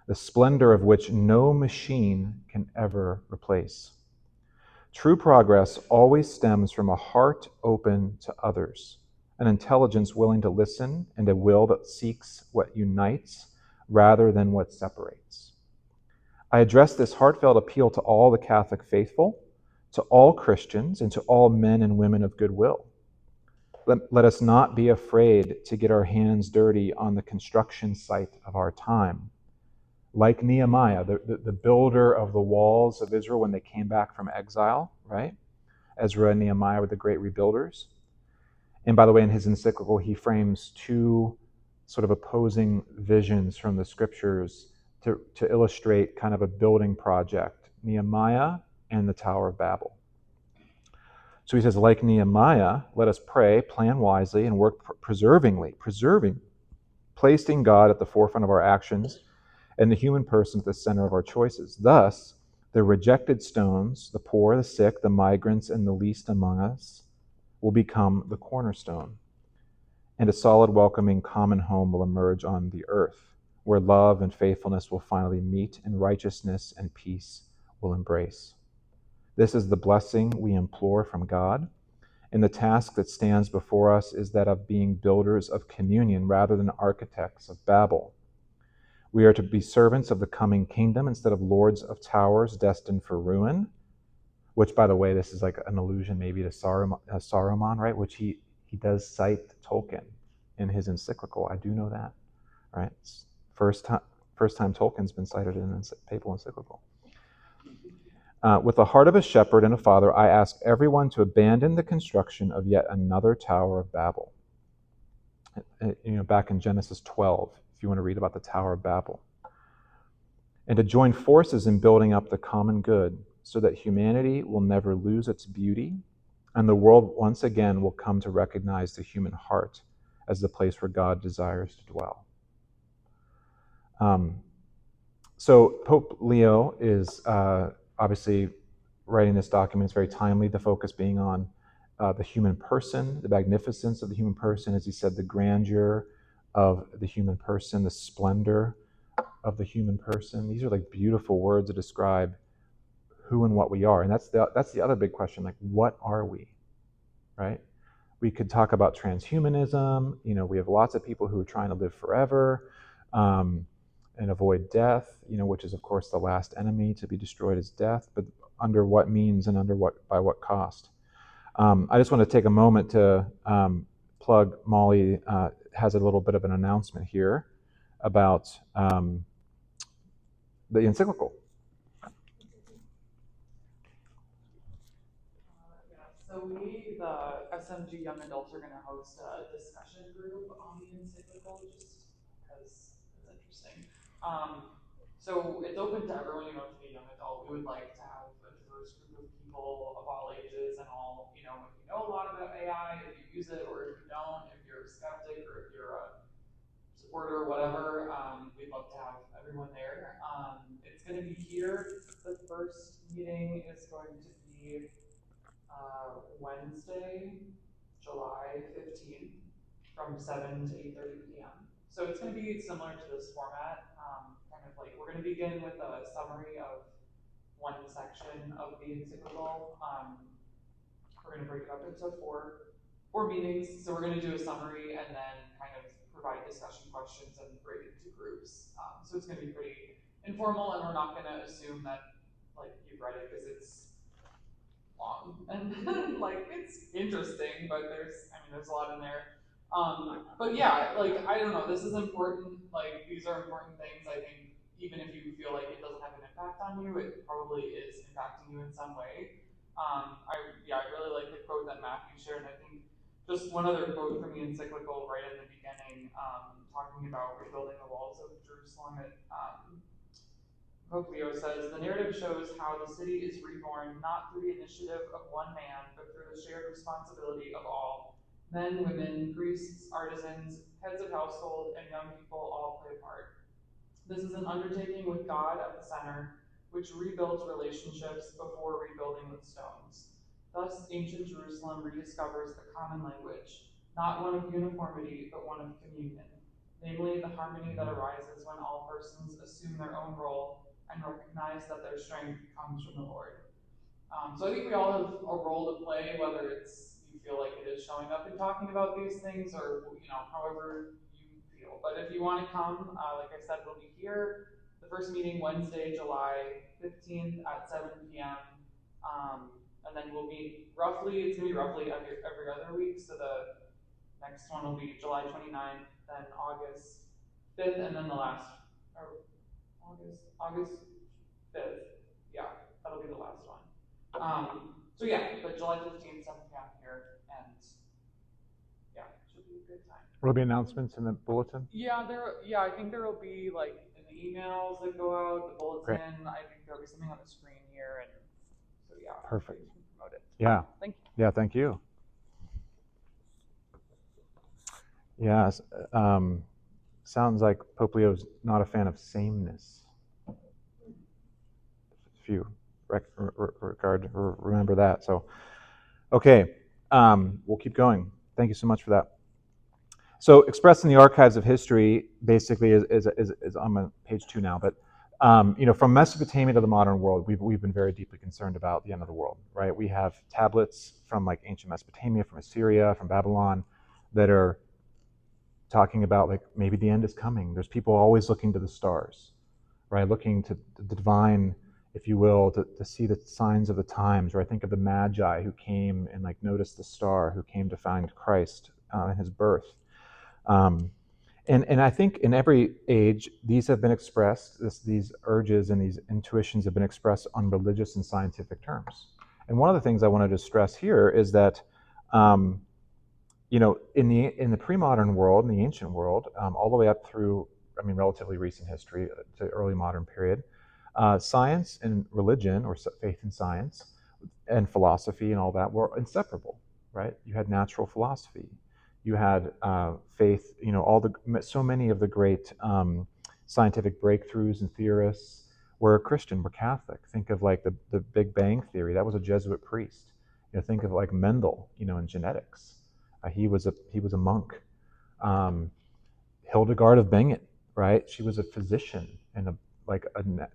the splendor of which no machine can ever replace. True progress always stems from a heart open to others, an intelligence willing to listen, and a will that seeks what unites rather than what separates. I address this heartfelt appeal to all the Catholic faithful, to all Christians, and to all men and women of goodwill. Let us not be afraid to get our hands dirty on the construction site of our time. Like Nehemiah, the builder of the walls of Israel when they came back from exile, right? Ezra and Nehemiah were the great rebuilders. And by the way, in his encyclical, he frames two sort of opposing visions from the scriptures to illustrate kind of a building project, Nehemiah and the Tower of Babel. So he says, like Nehemiah, let us pray, plan wisely, and work preserving, placing God at the forefront of our actions and the human person at the center of our choices. Thus, the rejected stones, the poor, the sick, the migrants, and the least among us will become the cornerstone, and a solid, welcoming, common home will emerge on the earth, where love and faithfulness will finally meet, and righteousness and peace will embrace. This is the blessing we implore from God, and the task that stands before us is that of being builders of communion rather than architects of Babel. We are to be servants of the coming kingdom instead of lords of towers destined for ruin, which, by the way, this is like an allusion maybe to Saruman, right? Which he does cite Tolkien in his encyclical. I do know that, right? It's first time Tolkien's been cited in a papal encyclical. With the heart of a shepherd and a father, I ask everyone to abandon the construction of yet another Tower of Babel. Back in Genesis 12, if you want to read about the Tower of Babel. And to join forces in building up the common good so that humanity will never lose its beauty, and the world once again will come to recognize the human heart as the place where God desires to dwell. So Pope Leo is obviously writing this document. It's very timely, the focus being on the human person, the magnificence of the human person, as he said, the grandeur of the human person, the splendor of the human person. These are like beautiful words to describe who and what we are. And that's the other big question, like, what are we, right? We could talk about transhumanism. We have lots of people who are trying to live forever and avoid death, which is, of course, the last enemy to be destroyed is death, but under what means and by what cost? I just want to take a moment to plug Molly has a little bit of an announcement here about the encyclical. So we, the SMG Young Adults, are going to host a discussion group on the encyclical just because it's interesting. So it's open to everyone, to be a young adult. We would like to have a diverse group of people of all ages and all, you know, if you know a lot about AI, if you use it or if you don't, if you're a skeptic or if you're a supporter or whatever, we'd love to have everyone there. It's going to be here. The first meeting is going to be Wednesday, July 15th from 7 to 8:30 p.m. So it's going to be similar to this format. Kind of like we're going to begin with a summary of one section of the encyclical. We're going to break it up into four meetings. So we're going to do a summary and then kind of provide discussion questions and break it into groups. So it's going to be pretty informal, and we're not going to assume that like you've read it because it's long and like it's interesting, but there's a lot in there. But yeah, like I don't know, this is important. Like these are important things. I think even if you feel like it doesn't have an impact on you, it probably is impacting you in some way. I really like the quote that Matthew shared, and I think just one other quote from the encyclical right in the beginning, talking about rebuilding the walls of Jerusalem. Pope Leo says, the narrative shows how the city is reborn not through the initiative of one man, but through the shared responsibility of all. Men, women, priests, artisans, heads of household, and young people all play a part. This is an undertaking with God at the center, which rebuilds relationships before rebuilding with stones. Thus, ancient Jerusalem rediscovers the common language, not one of uniformity, but one of communion, namely the harmony that arises when all persons assume their own role and recognize that their strength comes from the Lord. So I think we all have a role to play, whether it's you feel like it is showing up and talking about these things, or however you feel. But if you want to come, like I said, we'll be here. The first meeting Wednesday, July 15th at 7 p.m. And then we'll meet roughly. It's gonna be roughly every other week. So the next one will be July 29th, then August 5th, and then the last. August 5th. Yeah, that'll be the last one. So yeah, but July 15th, 7 p.m. here, and yeah, it should be a good time. Will there be announcements in the bulletin? Yeah, I think there will be like in the emails that go out, the bulletin. Great. I think there'll be something on the screen here, and so yeah. Perfect. You can promote it. Yeah. Thank you. Yeah, thank you. Yeah, sounds like Pope Leo's not a fan of sameness. If you remember that. So, okay, we'll keep going. Thank you so much for that. So, expressed in the archives of history, basically, is on page 2 now. But from Mesopotamia to the modern world, we've been very deeply concerned about the end of the world, right? We have tablets from like ancient Mesopotamia, from Assyria, from Babylon, that are talking about like maybe the end is coming. There's people always looking to the stars, right? Looking to the divine, if you will, to see the signs of the times. Or I think of the Magi who came and like noticed the star, who came to find Christ in his birth. And I think in every age, these have been expressed, these urges and these intuitions have been expressed on religious and scientific terms. And one of the things I wanted to stress here is that, in the pre-modern world, in the ancient world, all the way up through, relatively recent history to early modern period, science and religion, or faith and science, and philosophy and all that were inseparable, right? You had natural philosophy, you had faith. So many of the great scientific breakthroughs and theorists were Christian, were Catholic. Think of like the Big Bang Theory. That was a Jesuit priest. Think of like Mendel, in genetics. He was a monk. Hildegard of Bingen, right? She was a physician and a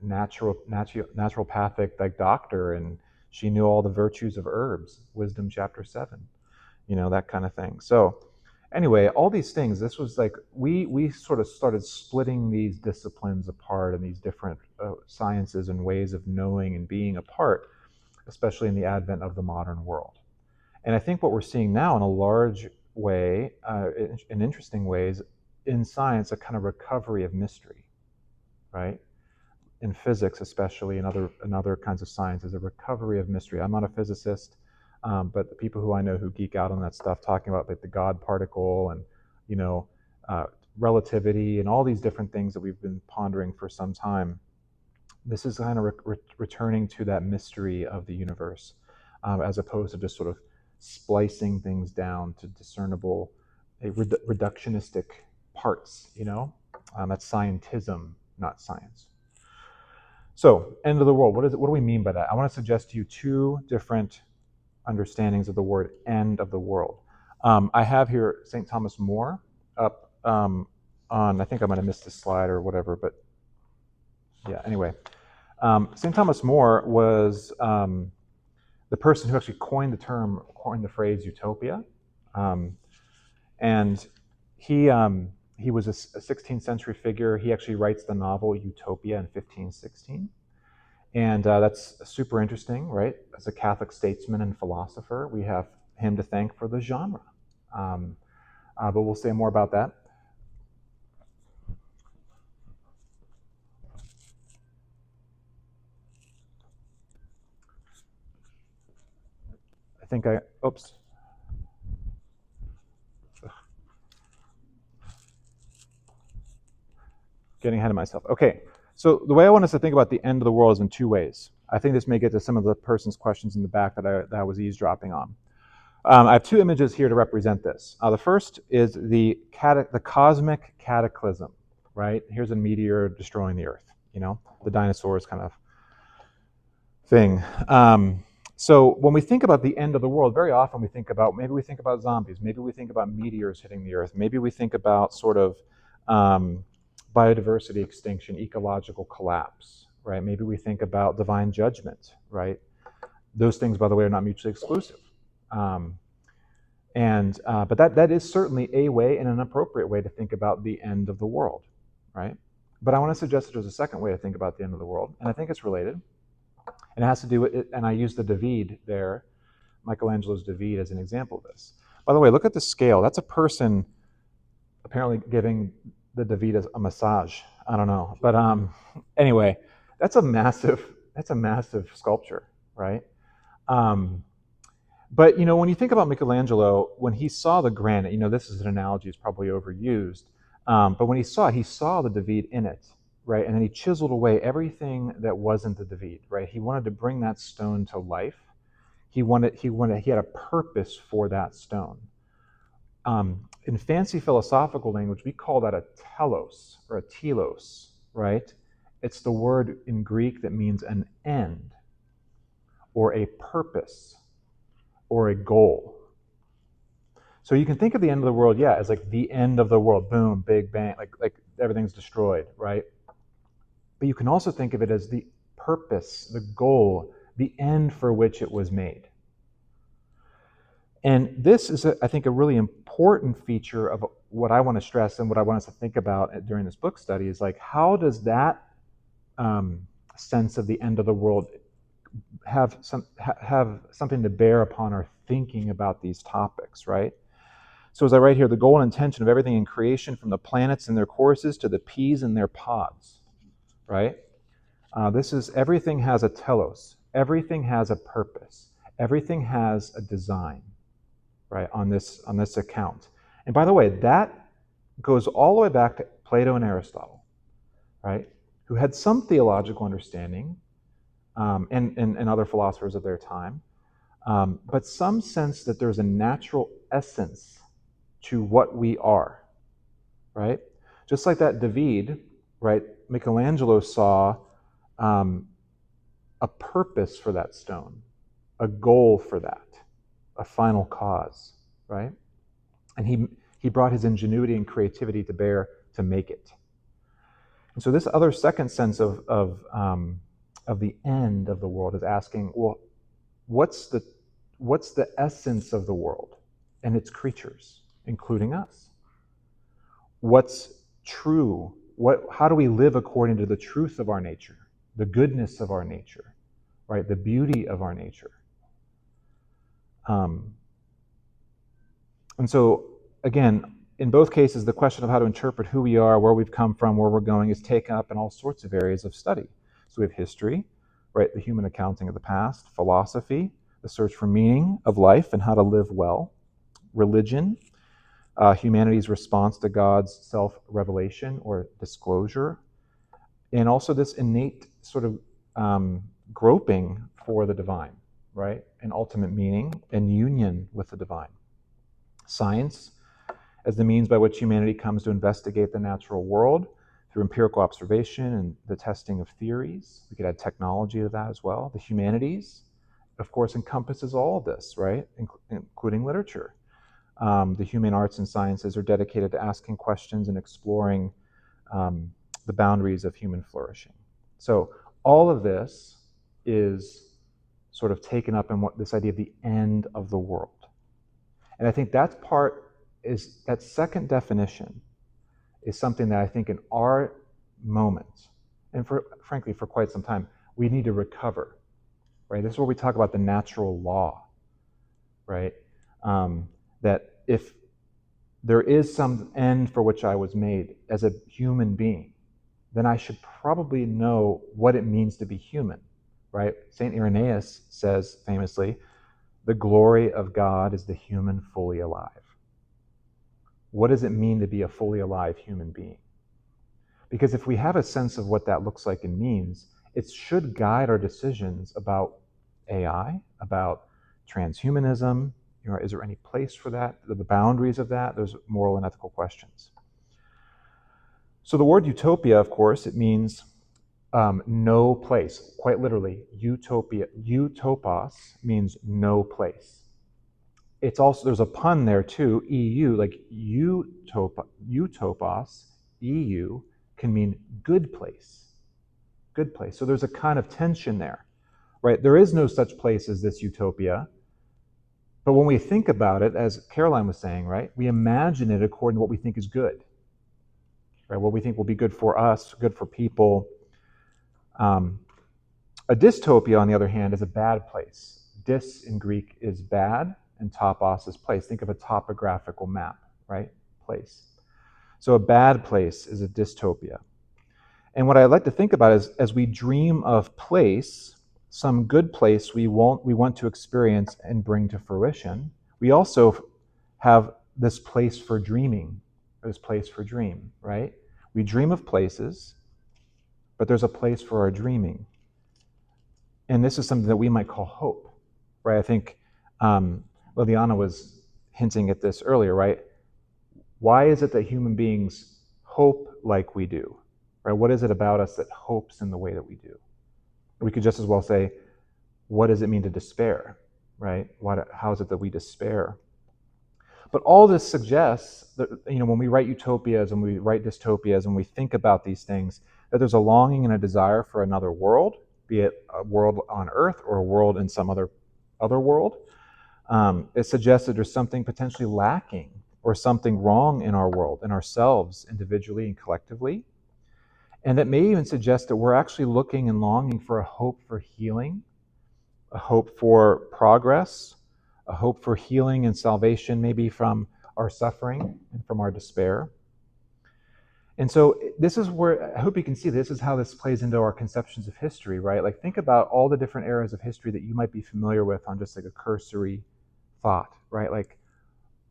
naturopathic like doctor, and she knew all the virtues of herbs. Wisdom chapter 7, that kind of thing. So anyway, all these things. This was like we sort of started splitting these disciplines apart and these different sciences and ways of knowing and being apart, especially in the advent of the modern world. And I think what we're seeing now in a large way, in interesting ways, in science, a kind of recovery of mystery, right? In physics, especially, and other kinds of sciences, a recovery of mystery. I'm not a physicist, but the people who I know who geek out on that stuff, talking about like the God particle and relativity and all these different things that we've been pondering for some time, This is kind of returning to that mystery of the universe, as opposed to just sort of splicing things down to discernible, reductionistic parts, you know? That's scientism, not science. So, end of the world, what do we mean by that? I want to suggest to you two different understandings of the word end of the world. I have here St. Thomas More up on, I think I might have missed this slide or whatever, but yeah, anyway. St. Thomas More was the person who actually coined the phrase utopia. And he was a 16th century figure. He actually writes the novel Utopia in 1516. And that's super interesting, right? As a Catholic statesman and philosopher, we have him to thank for the genre. But we'll say more about that. Oops. Getting ahead of myself. Okay, so the way I want us to think about the end of the world is in two ways. I think this may get to some of the person's questions in the back that I was eavesdropping on. I have two images here to represent this. The first is the cosmic cataclysm, right? Here's a meteor destroying the Earth, you know, the dinosaurs kind of thing. So when we think about the end of the world, very often maybe we think about zombies, maybe we think about meteors hitting the Earth, maybe we think about sort of biodiversity extinction, ecological collapse, right? Maybe we think about divine judgment, right? Those things, by the way, are not mutually exclusive. But that is certainly a way and an appropriate way to think about the end of the world, right? But I want to suggest that there's a second way to think about the end of the world, and I think it's related. And it has to do with it, and I use the David there, Michelangelo's David, as an example of this. By the way, look at the scale. That's a person apparently giving the David a massage. I don't know, but anyway, that's a massive sculpture, right? But you know, when you think about Michelangelo, when he saw the granite, you know, this is an analogy; it's probably overused. But when he saw the David in it, right, and then he chiseled away everything that wasn't the David, right? He wanted to bring that stone to life. He had a purpose for that stone. In fancy philosophical language, we call that a telos or a telos, right? It's the word in Greek that means an end or a purpose or a goal. So you can think of the end of the world, as like the end of the world, boom, big bang, like everything's destroyed, right? But you can also think of it as the purpose, the goal, the end for which it was made. And this is, I think, a really important feature of what I want to stress and what I want us to think about during this book study is like, how does that sense of the end of the world have something to bear upon our thinking about these topics, right? So as I write here, the goal and intention of everything in creation, from the planets in their courses to the peas in their pods, right? Everything has a telos. Everything has a purpose. Everything has a design, right, on this account. And by the way, that goes all the way back to Plato and Aristotle, right, who had some theological understanding, and other philosophers of their time, but some sense that there's a natural essence to what we are, right? Just like that David, right, Michelangelo saw a purpose for that stone, a goal for that, a final cause, right? And he brought his ingenuity and creativity to bear to make it. And so this other second sense of the end of the world is asking, well, what's the essence of the world and its creatures, including us? What's true? How do we live according to the truth of our nature, the goodness of our nature, right? The beauty of our nature. And so, again, in both cases, the question of how to interpret who we are, where we've come from, where we're going is taken up in all sorts of areas of study. So we have history, right, the human accounting of the past, philosophy, the search for meaning of life and how to live well, religion, humanity's response to God's self-revelation or disclosure, and also this innate sort of groping for the divine, right? An ultimate meaning and union with the divine. Science, as the means by which humanity comes to investigate the natural world through empirical observation and the testing of theories. We could add technology to that as well. The humanities, of course, encompasses all of this, right? Including literature. The human arts and sciences are dedicated to asking questions and exploring the boundaries of human flourishing. So all of this is sort of taken up in this idea of the end of the world. And I think that second definition is something that I think in our moment, and frankly for quite some time, we need to recover, right? This is where we talk about the natural law, right? That if there is some end for which I was made as a human being, then I should probably know what it means to be human, right? St. Irenaeus says famously, the glory of God is the human fully alive. What does it mean to be a fully alive human being? Because if we have a sense of what that looks like and means, it should guide our decisions about AI, about transhumanism. You know, is there any place for that? The boundaries of that? There's moral and ethical questions. So the word utopia, of course, it means no place. Quite literally, utopia. Utopos means no place. It's also, there's a pun there too, EU, like utopos, EU, can mean good place. Good place. So there's a kind of tension there, right? There is no such place as this utopia. But when we think about it, as Caroline was saying, right, we imagine it according to what we think is good, right? What we think will be good for us, good for people. A dystopia, on the other hand, is a bad place. Dys in Greek is bad, and topos is place. Think of a topographical map, right? Place. So a bad place is a dystopia. And what I like to think about is, as we dream of place, some good place we want to experience and bring to fruition, we also have this place for dreaming, this place for dream, right? We dream of places, but there's a place for our dreaming. And this is something that we might call hope, right? I think Liliana was hinting at this earlier, right? Why is it that human beings hope like we do, right? What is it about us that hopes in the way that we do? We could just as well say, what does it mean to despair, right? How is it that we despair? But all this suggests that, you know, when we write utopias and we write dystopias and we think about these things, that there's a longing and a desire for another world, be it a world on Earth or a world in some other world. It suggests that there's something potentially lacking or something wrong in our world, in ourselves, individually and collectively. And it may even suggest that we're actually looking and longing for a hope for healing, a hope for progress, a hope for healing and salvation, maybe from our suffering and from our despair. And so this is where, I hope you can see, this is how this plays into our conceptions of history, right? Like, think about all the different eras of history that you might be familiar with on just like a cursory thought, right? Like,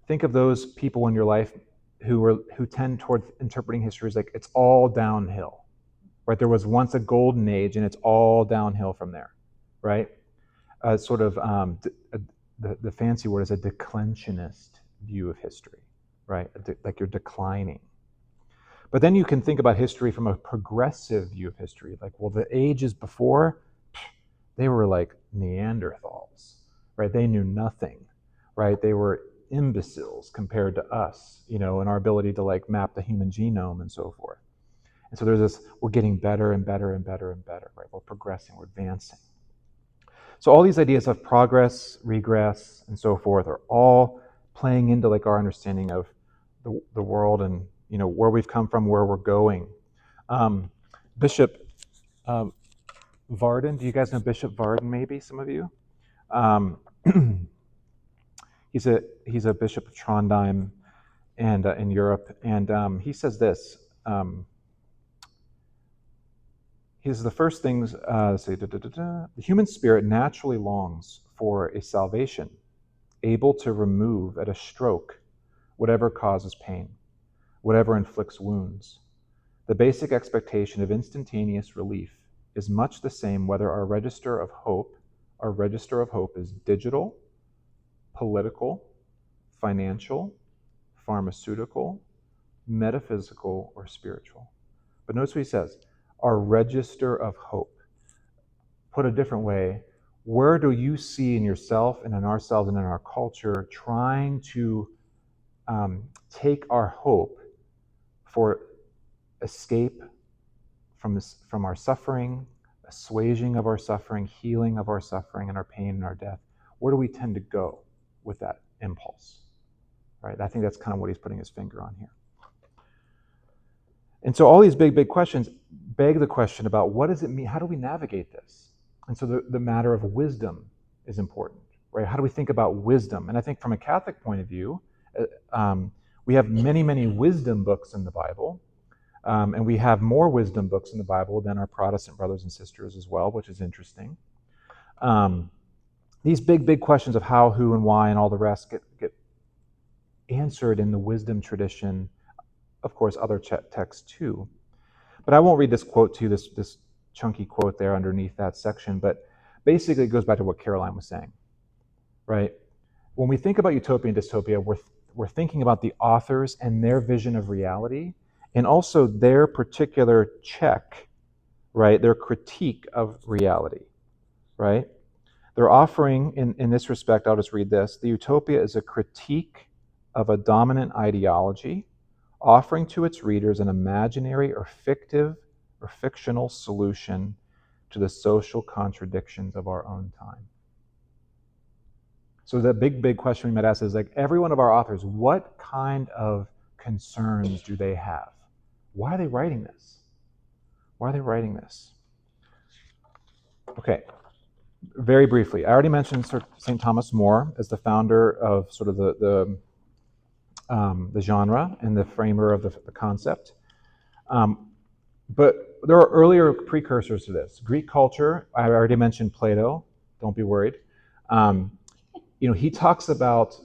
think of those people in your life who tend towards interpreting history as like, it's all downhill, right? There was once a golden age and it's all downhill from there, right? Sort of the fancy word is a declensionist view of history, right? Like you're declining. But then you can think about history from a progressive view of history. Like, well, the ages before, they were like Neanderthals, right? They knew nothing, right? They were imbeciles compared to us, you know, and our ability to like map the human genome and so forth. And so there's this, we're getting better and better and better and better, right? We're progressing, we're advancing. So all these ideas of progress, regress, and so forth are all playing into like our understanding of the world and, you know, where we've come from, where we're going. Bishop Varden, do you guys know Bishop Varden, maybe, some of you? He's a bishop of Trondheim and in Europe, and he says this. He says the first things, the human spirit naturally longs for a salvation, able to remove at a stroke whatever causes pain, whatever inflicts wounds. The basic expectation of instantaneous relief is much the same whether our register of hope is digital, political, financial, pharmaceutical, metaphysical, or spiritual. But notice what he says, our register of hope. Put a different way, where do you see in yourself and in ourselves and in our culture trying to take our hope for escape from our suffering, assuaging of our suffering, healing of our suffering and our pain and our death? Where do we tend to go with that impulse? Right? I think that's kind of what he's putting his finger on here. And so all these big questions beg the question about what does it mean? How do we navigate this? And so the matter of wisdom is important, right? How do we think about wisdom? And I think from a Catholic point of view, we have many wisdom books in the Bible. And we have more wisdom books in the Bible than our Protestant brothers and sisters as well, which is interesting. These big questions of how, who, and why, and all the rest get answered in the wisdom tradition. Of course, other texts too. But I won't read this quote to you, this chunky quote there underneath that section, but basically it goes back to what Caroline was saying, right? When we think about utopia and dystopia, we're thinking about the authors and their vision of reality, and also their particular check, right? Their critique of reality, right? They're offering, in this respect, I'll just read this, the utopia is a critique of a dominant ideology, offering to its readers an imaginary or fictional solution to the social contradictions of our own time. So the big question we might ask is, like, every one of our authors, what kind of concerns do they have? Why are they writing this? Why are they writing this? Okay, very briefly, I already mentioned St. Thomas More as the founder of sort of the genre and the framer of the concept. But there are earlier precursors to this. Greek culture, I already mentioned Plato, don't be worried. He talks about,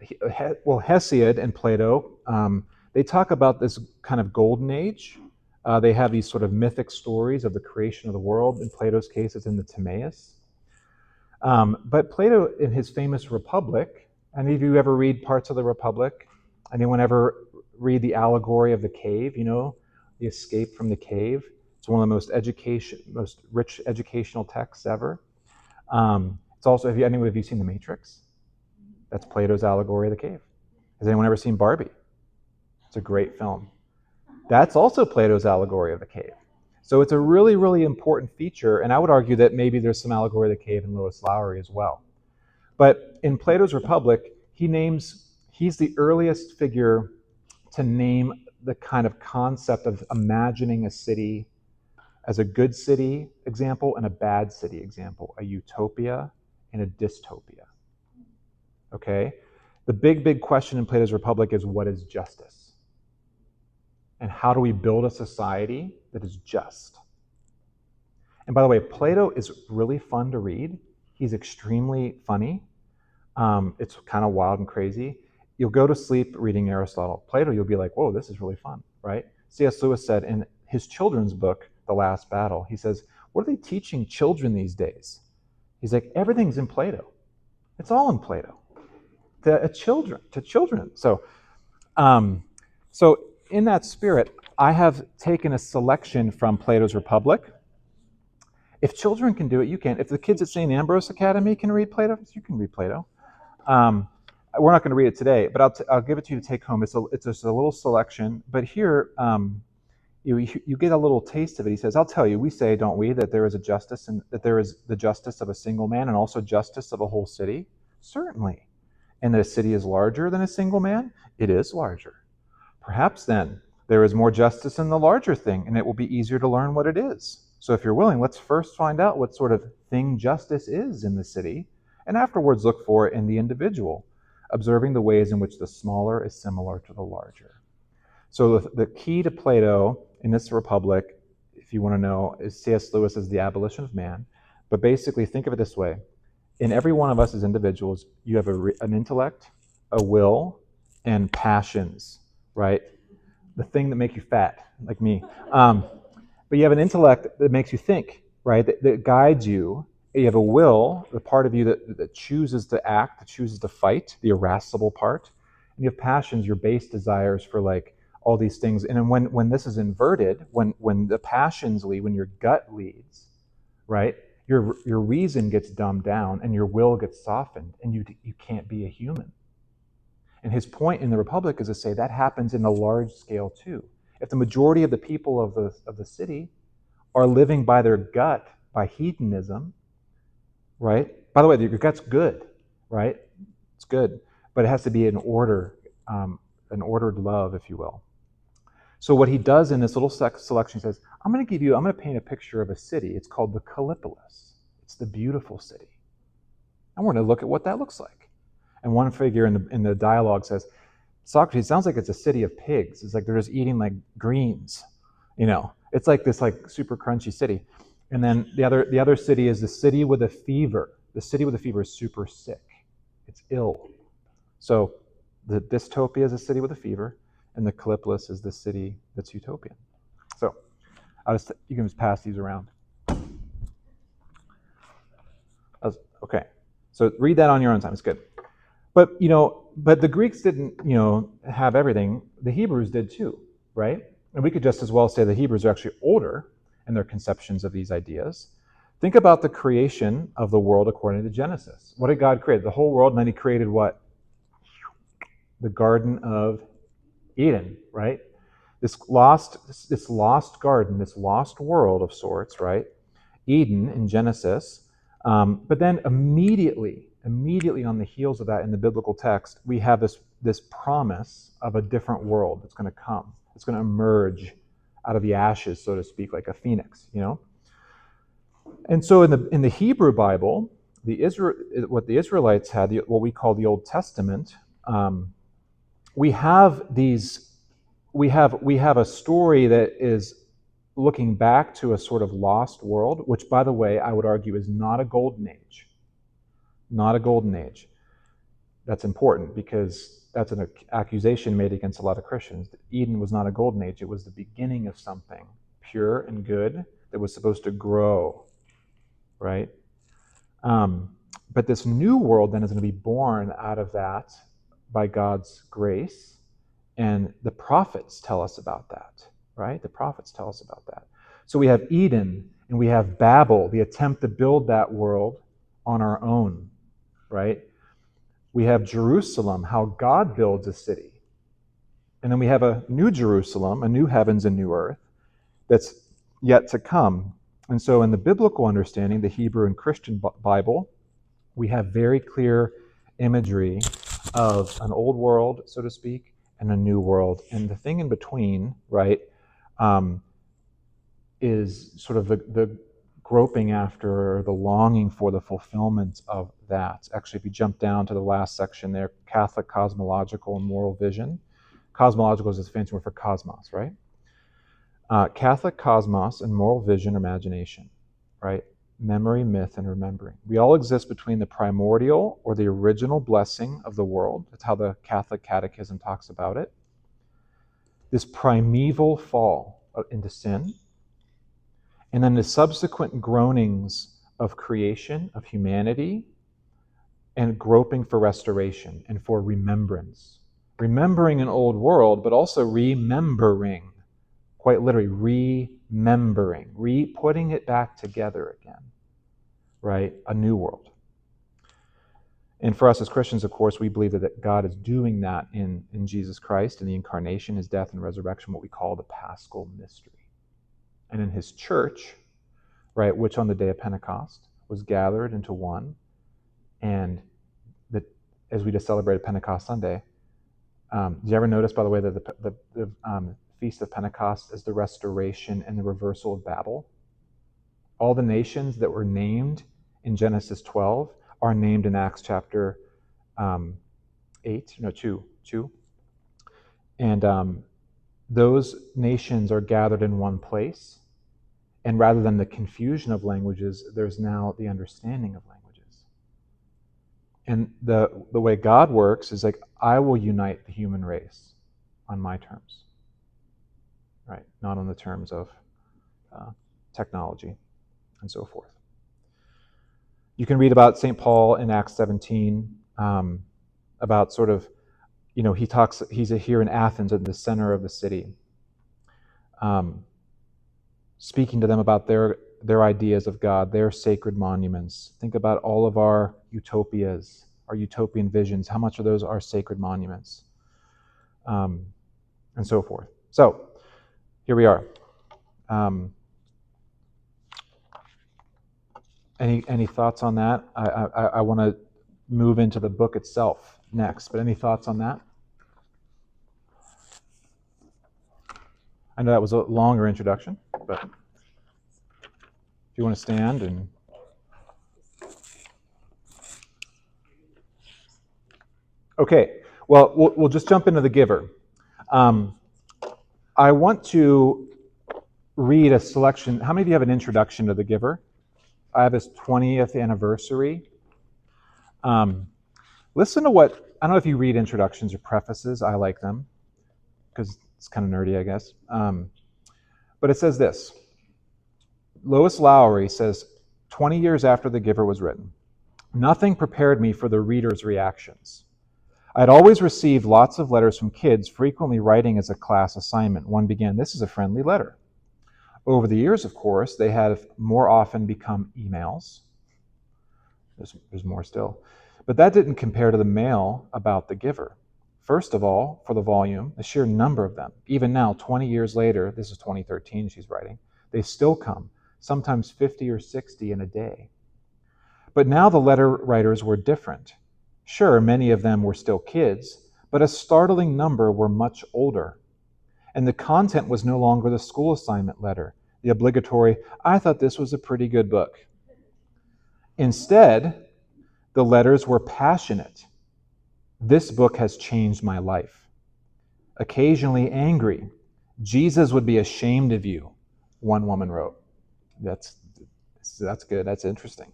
Hesiod and Plato, they talk about this kind of golden age. They have these sort of mythic stories of the creation of the world. In Plato's case, it's in the Timaeus. But Plato, in his famous Republic, any of you ever read parts of the Republic? Anyone ever read the allegory of the cave, the escape from the cave? It's one of the most rich educational texts ever. It's also, have you seen The Matrix? That's Plato's allegory of the cave. Has anyone ever seen Barbie? It's a great film. That's also Plato's allegory of the cave. So it's a really, really important feature, and I would argue that maybe there's some allegory of the cave in Lois Lowry as well. But in Plato's Republic, he's the earliest figure to name the kind of concept of imagining a city as a good city example and a bad city example, a utopia and a dystopia. Okay? The big question in Plato's Republic is, what is justice? And how do we build a society that is just? And by the way, Plato is really fun to read. He's extremely funny. It's kind of wild and crazy. You'll go to sleep reading Aristotle. Plato, you'll be like, whoa, this is really fun, right? C.S. Lewis said in his children's book, The Last Battle, he says, what are they teaching children these days? He's like, everything's in Plato. It's all in Plato. To children. So in that spirit, I have taken a selection from Plato's Republic. If children can do it, you can. If the kids at St. Ambrose Academy can read Plato, you can read Plato. We're not going to read it today, but I'll give it to you to take home. It's just a little selection, but here you get a little taste of it. He says, "I'll tell you. We say, don't we, that there is a justice and that there is the justice of a single man and also justice of a whole city? Certainly. And that a city is larger than a single man? It is larger. Perhaps then there is more justice in the larger thing, and it will be easier to learn what it is. So if you're willing, let's first find out what sort of thing justice is in the city, and afterwards look for it in the individual, observing the ways in which the smaller is similar to the larger." So the key to Plato in this Republic, if you want to know, is C.S. Lewis as the abolition of man. But basically, think of it this way. In every one of us as individuals, you have an intellect, a will, and passions, right? The thing that make you fat, like me. But you have an intellect that makes you think. right, that guides you. You have a will, the part of you that chooses to act, that chooses to fight, the irascible part. And you have passions, your base desires for like all these things. And then when this is inverted, when the passions lead, when your gut leads, right, your reason gets dumbed down and your will gets softened, and you can't be a human. And his point in the Republic is to say that happens in a large scale too. If the majority of the people of the city are living by their gut, by hedonism, right? By the way, your gut's good, right? It's good, but it has to be in order, an ordered love, if you will. So what he does in this little selection, he says, I'm going to paint a picture of a city. It's called the Callipolis. It's the beautiful city. And we're going to look at what that looks like. And one figure in the dialogue says, Socrates, sounds like it's a city of pigs. It's like they're just eating like greens, you know. It's like this like super crunchy city. And then the other city is the city with a fever. The city with a fever is super sick. It's ill. So the dystopia is a city with a fever, and the Callipolis is the city that's utopian. So you can just pass these around. Okay. So read that on your own time. It's good. But the Greeks didn't, have everything. The Hebrews did too, right? And we could just as well say the Hebrews are actually older in their conceptions of these ideas. Think about the creation of the world according to Genesis. What did God create? The whole world, and then he created what? The Garden of Eden, right? This lost garden, this lost world of sorts, right? Eden in Genesis. But then immediately on the heels of that in the biblical text, we have this promise of a different world that's going to come. It's going to emerge out of the ashes, so to speak, like a phoenix, And so in the Hebrew Bible, what the Israelites had, what we call the Old Testament, we have a story that is looking back to a sort of lost world, which, by the way, I would argue is not a golden age. Not a golden age. That's important because that's an accusation made against a lot of Christians. Eden was not a golden age. It was the beginning of something pure and good that was supposed to grow, right? But this new world then is going to be born out of that by God's grace, and the prophets tell us about that, right? The prophets tell us about that. So we have Eden and we have Babel, the attempt to build that world on our own, right? We have Jerusalem, how God builds a city. And then we have a new Jerusalem, a new heavens and new earth that's yet to come. And so in the biblical understanding, the Hebrew and Christian Bible, we have very clear imagery of an old world, so to speak, and a new world. And the thing in between, right, is sort of the groping after, or the longing for the fulfillment of that. Actually, if you jump down to the last section there, Catholic cosmological and moral vision. Cosmological is a fancy word for cosmos, right? Catholic cosmos and moral vision, imagination, right? Memory, myth, and remembering. We all exist between the primordial or the original blessing of the world. That's how the Catholic Catechism talks about it. This primeval fall into sin, and then the subsequent groanings of creation, of humanity, and groping for restoration and for remembrance. Remembering an old world, but also remembering, quite literally remembering, putting it back together again, right? A new world. And for us as Christians, of course, we believe that God is doing that in Jesus Christ, in the incarnation, his death and resurrection, what we call the Paschal mystery. And in his church, right, which on the day of Pentecost was gathered into one, and that as we just celebrated Pentecost Sunday, did you ever notice, by the way, that the Feast of Pentecost is the restoration and the reversal of Babel? All the nations that were named in Genesis 12 are named in Acts chapter 2. And those nations are gathered in one place. And rather than the confusion of languages, there's now the understanding of languages. And the way God works is like, I will unite the human race on my terms, right? Not on the terms of technology. and so forth. You can read about St. Paul in Acts 17, about sort of, he's here in Athens at the center of the city, speaking to them about their ideas of God, their sacred monuments. Think about all of our utopias, our utopian visions. How much of those are sacred monuments? And so forth. So, here we are. Any thoughts on that? I want to move into the book itself next, but any thoughts on that? I know that was a longer introduction, but if you want to stand and... Okay, well, we'll just jump into the giver. I want to read a selection. How many of you have an introduction to the giver? I have his 20th anniversary. Listen to what, I don't know if you read introductions or prefaces. I like them because it's kind of nerdy, I guess. But it says this. Lois Lowry says, 20 years after The Giver was written, nothing prepared me for the reader's reactions. I had always received lots of letters from kids, frequently writing as a class assignment. One began, "This is a friendly letter." Over the years, of course, they have more often become emails. There's more still. But that didn't compare to the mail about The Giver. First of all, for the volume, the sheer number of them. Even now, 20 years later, this is 2013 she's writing, they still come, sometimes 50 or 60 in a day. But now the letter writers were different. Sure, many of them were still kids, but a startling number were much older. And the content was no longer the school assignment letter, the obligatory, "I thought this was a pretty good book." Instead, the letters were passionate. "This book has changed my life." Occasionally angry. "Jesus would be ashamed of you," one woman wrote. That's good. That's interesting.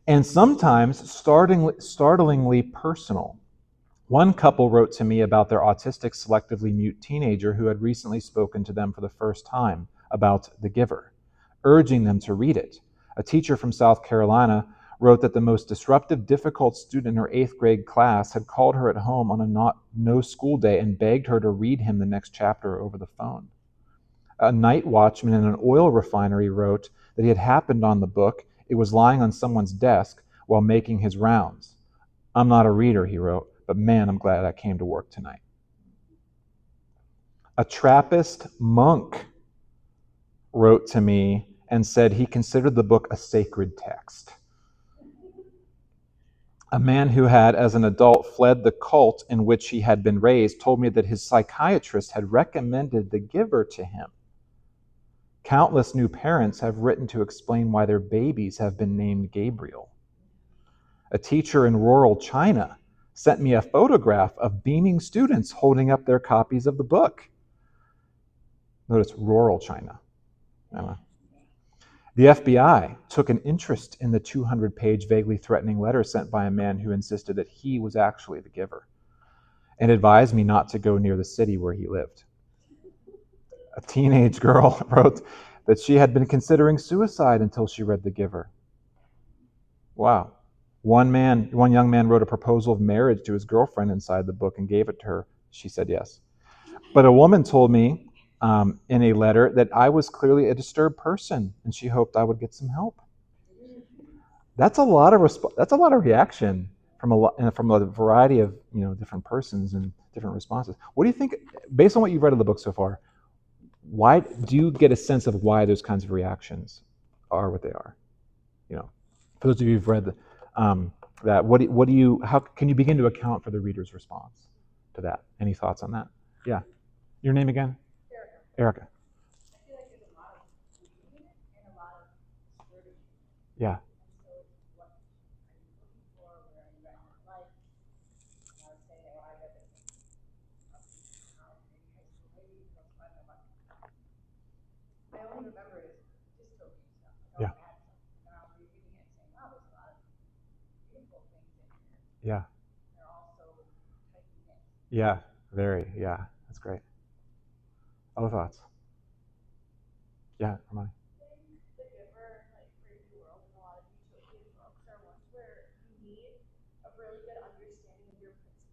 And sometimes startlingly personal. One couple wrote to me about their autistic selectively mute teenager who had recently spoken to them for the first time about The Giver, urging them to read it. A teacher from South Carolina wrote that the most disruptive, difficult student in her 8th grade class had called her at home on a no school day and begged her to read him the next chapter over the phone. A night watchman in an oil refinery wrote that he had happened on the book. It was lying on someone's desk while making his rounds. "I'm not a reader," he wrote, "but man, I'm glad I came to work tonight." A Trappist monk wrote to me and said he considered the book a sacred text. A man who had, as an adult, fled the cult in which he had been raised told me that his psychiatrist had recommended The Giver to him. Countless new parents have written to explain why their babies have been named Gabriel. A teacher in rural China sent me a photograph of beaming students holding up their copies of the book. Notice rural China. The FBI took an interest in the 200-page vaguely threatening letter sent by a man who insisted that he was actually the giver and advised me not to go near the city where he lived. A teenage girl wrote that she had been considering suicide until she read The Giver. Wow. One young man wrote a proposal of marriage to his girlfriend inside the book and gave it to her. She said yes. But a woman told me in a letter that I was clearly a disturbed person and she hoped I would get some help. That's a lot of reaction from a variety of different persons and different responses. What do you think, based on what you've read of the book so far? Why do you get a sense of why those kinds of reactions are what they are? For those of you who've read that, how can you begin to account for the reader's response to that? Any thoughts on that? Yeah. Your name again? Erica. Yeah. Yeah. Yeah. Yeah. Very. Yeah. That's great. Other thoughts? Yeah, Hermione.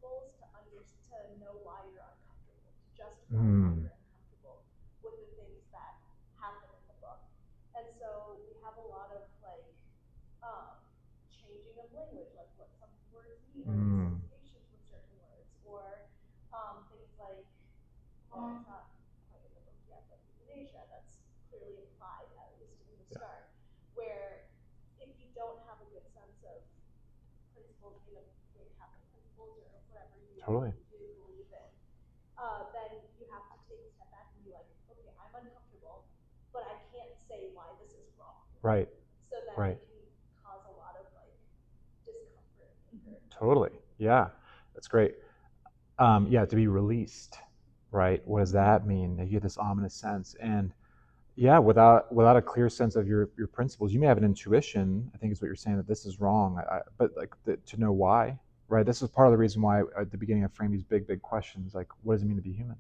principles to know why you're uncomfortable, to justify why you're uncomfortable with the things that happen in the book. And so we have a lot of like changing of language, like what some words mean, or associations with certain words, or things like, well, it's not quite in the book yet, but euthanasia, that's clearly implied, at least in the start, where if you don't have a good sense of principles, you know, Catholic principles or whatever you do believe in, then you have to take a step back and be like, okay, I'm uncomfortable, but I can't say why this is wrong. Right. So that Right. it can cause a lot of like discomfort and anger. Totally. Yeah, that's great. Yeah, to be released, right? What does that mean? You get this ominous sense, and yeah, without a clear sense of your principles, you may have an intuition. I think is what you're saying, that this is wrong, but like to know why, right? This is part of the reason why at the beginning I framed these big questions, like what does it mean to be human,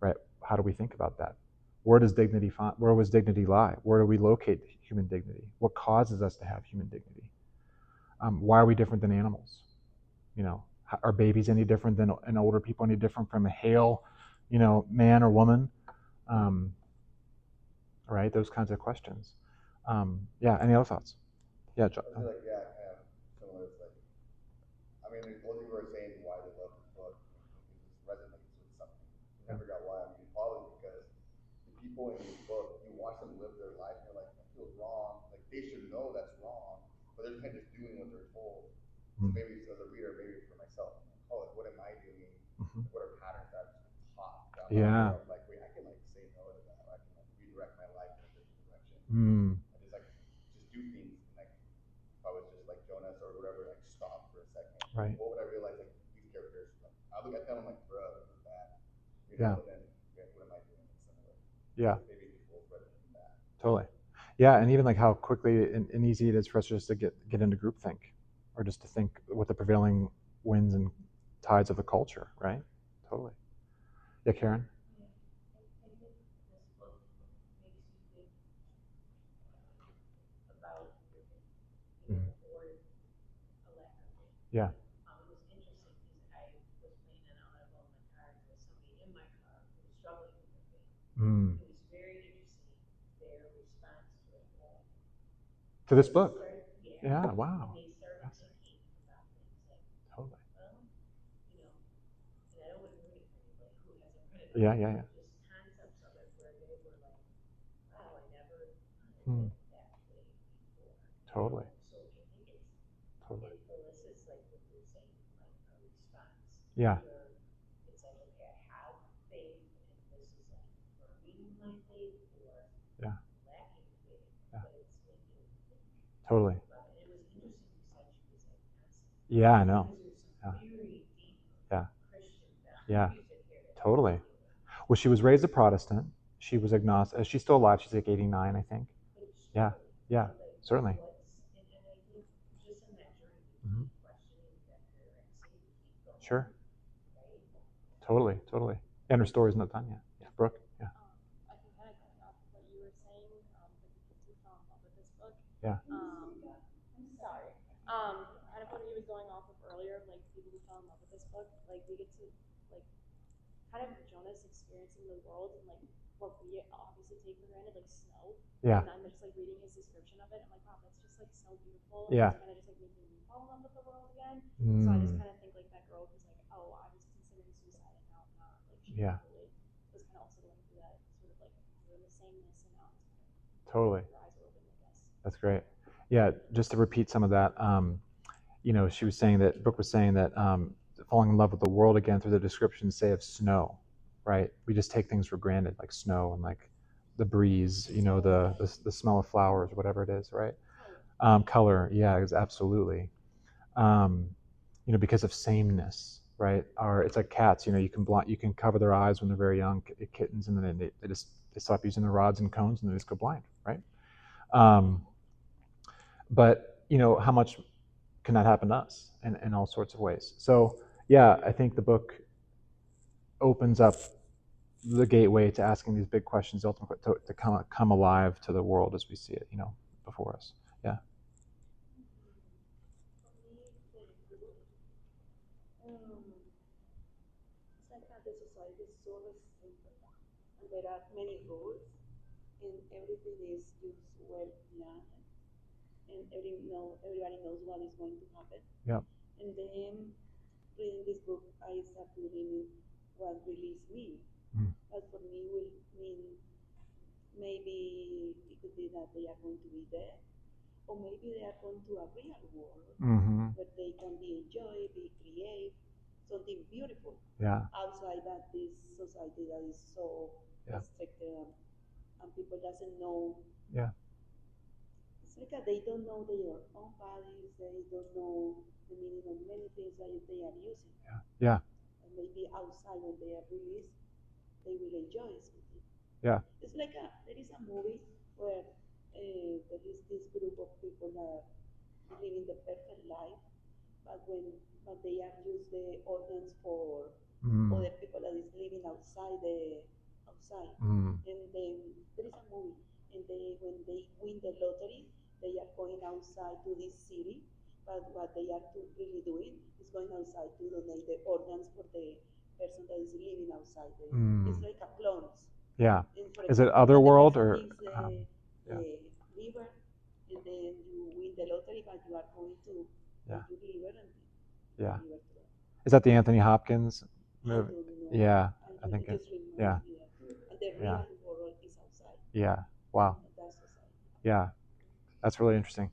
right? How do we think about that? Where does dignity where was dignity lie? Where do we locate human dignity? What causes us to have human dignity? Why are we different than animals? You know, are babies any different than and older people any different from a hale, you know, man or woman? Right, those kinds of questions. Yeah, any other thoughts? Yeah, John. I feel like, yeah, kind of similar. It's like, I mean, both of you were saying why they love the book, it just resonates with something. I never got why. I mean, probably because the people in this book, you watch them live their life, and you're like, that feels wrong. Like, they should know that's wrong, but they're kind of just doing what they're told. So maybe as a reader, maybe for myself, I'm like, oh, like, what am I doing? What are patterns that I've just been taught? That I'm like, wait, I can like say no to that. I can like redirect my life in a different direction. I just like just do things. And, like if I was just like Jonas or whatever, like stop for a second. Right. What would I realize? Like these characters, like, I look at them, I'm like, bro, this is bad. You Yeah. know, and then what am I doing? Similar. Yeah. Maybe people read it from that. Totally. Yeah, and even like how quickly and easy it is for us just to get into groupthink, or just to think with the prevailing winds and tides of the culture, right? Totally. Yeah, Karen? Yeah. It was interesting because I was playing an audible in my car. There was somebody in my car who was struggling with their faith. It was very interesting, their response to it. To this book? Yeah. Wow. And they started thinking about things like, Totally. well, you know, and I don't want to ruin it for anybody who hasn't read it. Yeah. Just concepts of it where they were like, wow, I never thought that way before. Totally. So I think it's totally. This is like what you're saying, like a response. Yeah. Where it's like, okay, I have faith, and this is like affirming my faith or lacking faith, but it's making me think. Totally. It was interesting you said she was agnostic. Yeah, I know. Because there's some very deep Christian Yeah. values in here. Totally. Well, she was raised a Protestant. She was agnostic. She's still alive. She's like 89, I think. Yeah. Certainly. Sure. Totally. And her story's not done yet. Yeah, Brooke. Yeah. I can kind of cut off what you were saying, but the kids who fell in love with this book. Yeah. I'm sorry. Kind of what he was going off of earlier, like people who fell in love with this book, like we get to like kind of Jonas experiencing the world and like what we obviously take for granted, like snow. Yeah. And I'm just like reading his description of it. I'm like, wow, that's just like so beautiful. Yeah. It's kind of just like making me fall in love with the world again. So I just kind of think like that girl who's like, oh, I was considering suicide and now I'm not. Like she probably was kind of also going through that sort of like doing the sameness and now it's kind of Totally. her eyes are open, I guess. That's great. Yeah, just to repeat some of that, you know, she was saying that, Brooke was saying that falling in love with the world again through the descriptions, say, of snow, right? We just take things for granted, like snow and like the breeze, you know, the smell of flowers, whatever it is, right? Color, yeah, absolutely. You know, because of sameness, right? Or it's like cats, you know, you can cover their eyes when they're very young, kittens, and then they stop using the rods and cones and they just go blind, right? But you know, how much can that happen to us in all sorts of ways? So yeah, I think the book opens up the gateway to asking these big questions, ultimately to come alive to the world as we see it, you know, before us. Yeah. it's like that the society is so restricted, and there are many rules, and everything is just well planned, and everybody knows what is going to happen. Yeah. And then reading this book, I start to limit what release means. But for me, will mean maybe it could be that they are going to be there, or maybe they are going to a real world where they can be enjoy, be create, something beautiful. Yeah. Outside that this society that is so restricted, and people doesn't know. Yeah. It's like they don't know their own bodies. They don't know the meaning of many things that they are using. Yeah. And maybe outside when they are released, they will enjoy something. Yeah. It's like there is a movie where there is this group of people that are living the perfect life, but they are use the organs for other people that is living outside. And then there is a movie, and when they win the lottery, they are going outside to this city, but what they are really doing is going outside to donate the organs for the person that is living outside there. It's like a clones. Yeah. Is it Otherworld or? The liver, and then you win the lottery, but you are going to give your liver and Yeah. liver to them. Is that the Anthony Hopkins movie? I don't know. Yeah, I think it. Yeah. And the real world is outside. Yeah. Wow. That's society. Yeah, that's really interesting.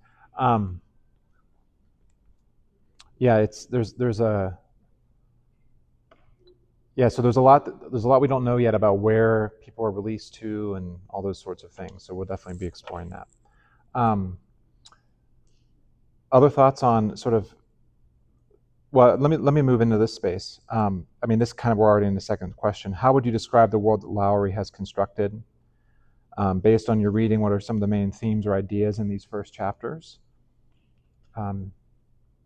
Yeah, so there's a lot we don't know yet about where people are released to and all those sorts of things. So we'll definitely be exploring that. Other thoughts on sort of, well, let me move into this space. I mean, this kind of, we're already in the second question. How would you describe the world that Lowry has constructed? Based on your reading, what are some of the main themes or ideas in these first chapters?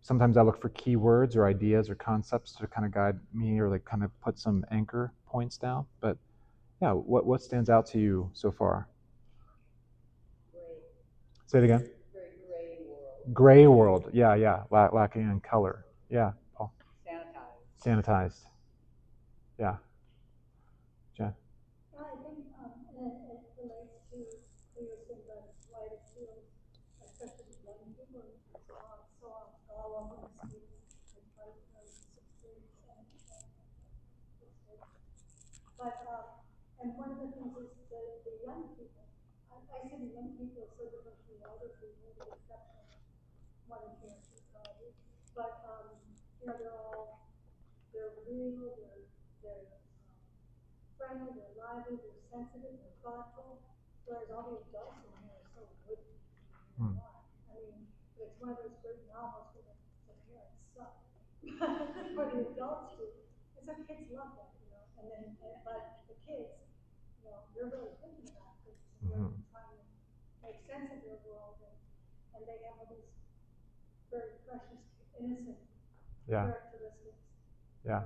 Sometimes I look for keywords or ideas or concepts to kind of guide me or like kind of put some anchor points down. But yeah, what stands out to you so far? Gray. Say it again. Very gray world. Gray world. Yeah. Lacking in color. Yeah, Paul. Sanitized. Yeah. Jen. I think it relates to your thing about why it feels, especially young people, so all over the streets, it's like 6:30, 7. But and one of the things is the young people. I say the young people are so different from the older people, with the exception of one or two probably. But they're real, they're friendly, they're lively, they're sensitive, they're thoughtful. Whereas all the adults in here are so wooden. I mean, it's one of those great novels where the parents suck. But the adults do. And so kids love that, but the kids, you're really thinking about it because they're trying to make sense of their world, and they have all these very precious, innocent characteristics. Yeah. That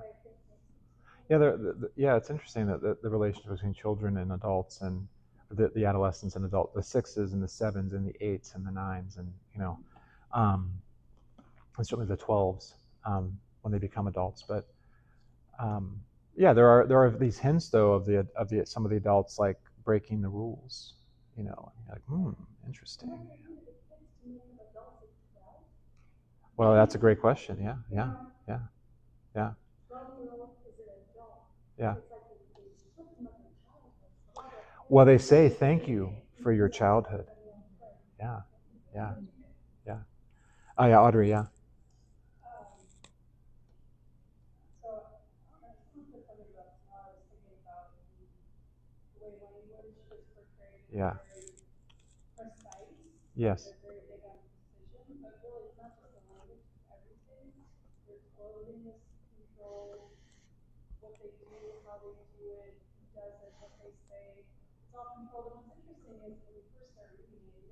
I think Yeah, it's interesting that the relationship between children and adults and the adolescents and adults, the 6s and the 7s and the 8s and the 9s, and and certainly the 12s when they become adults. But yeah, there are these hints though of the some of the adults like breaking the rules. Like interesting. Well, that's a great question. Yeah. 12-year-old is an adult. Yeah. It's like they strip them of their childhood. Well, they say thank you for your childhood. Yeah. Oh yeah, Audrey. Yeah. So, some of the other books, I was thinking about the way language is portrayed is Yeah. very precise. Yes. They're very big on precision, but really it's not just the language, it's everything. Their clothing controls what they do, how they do it, who does it, what they say. It's all controlled. And what's interesting is when you first start reading it,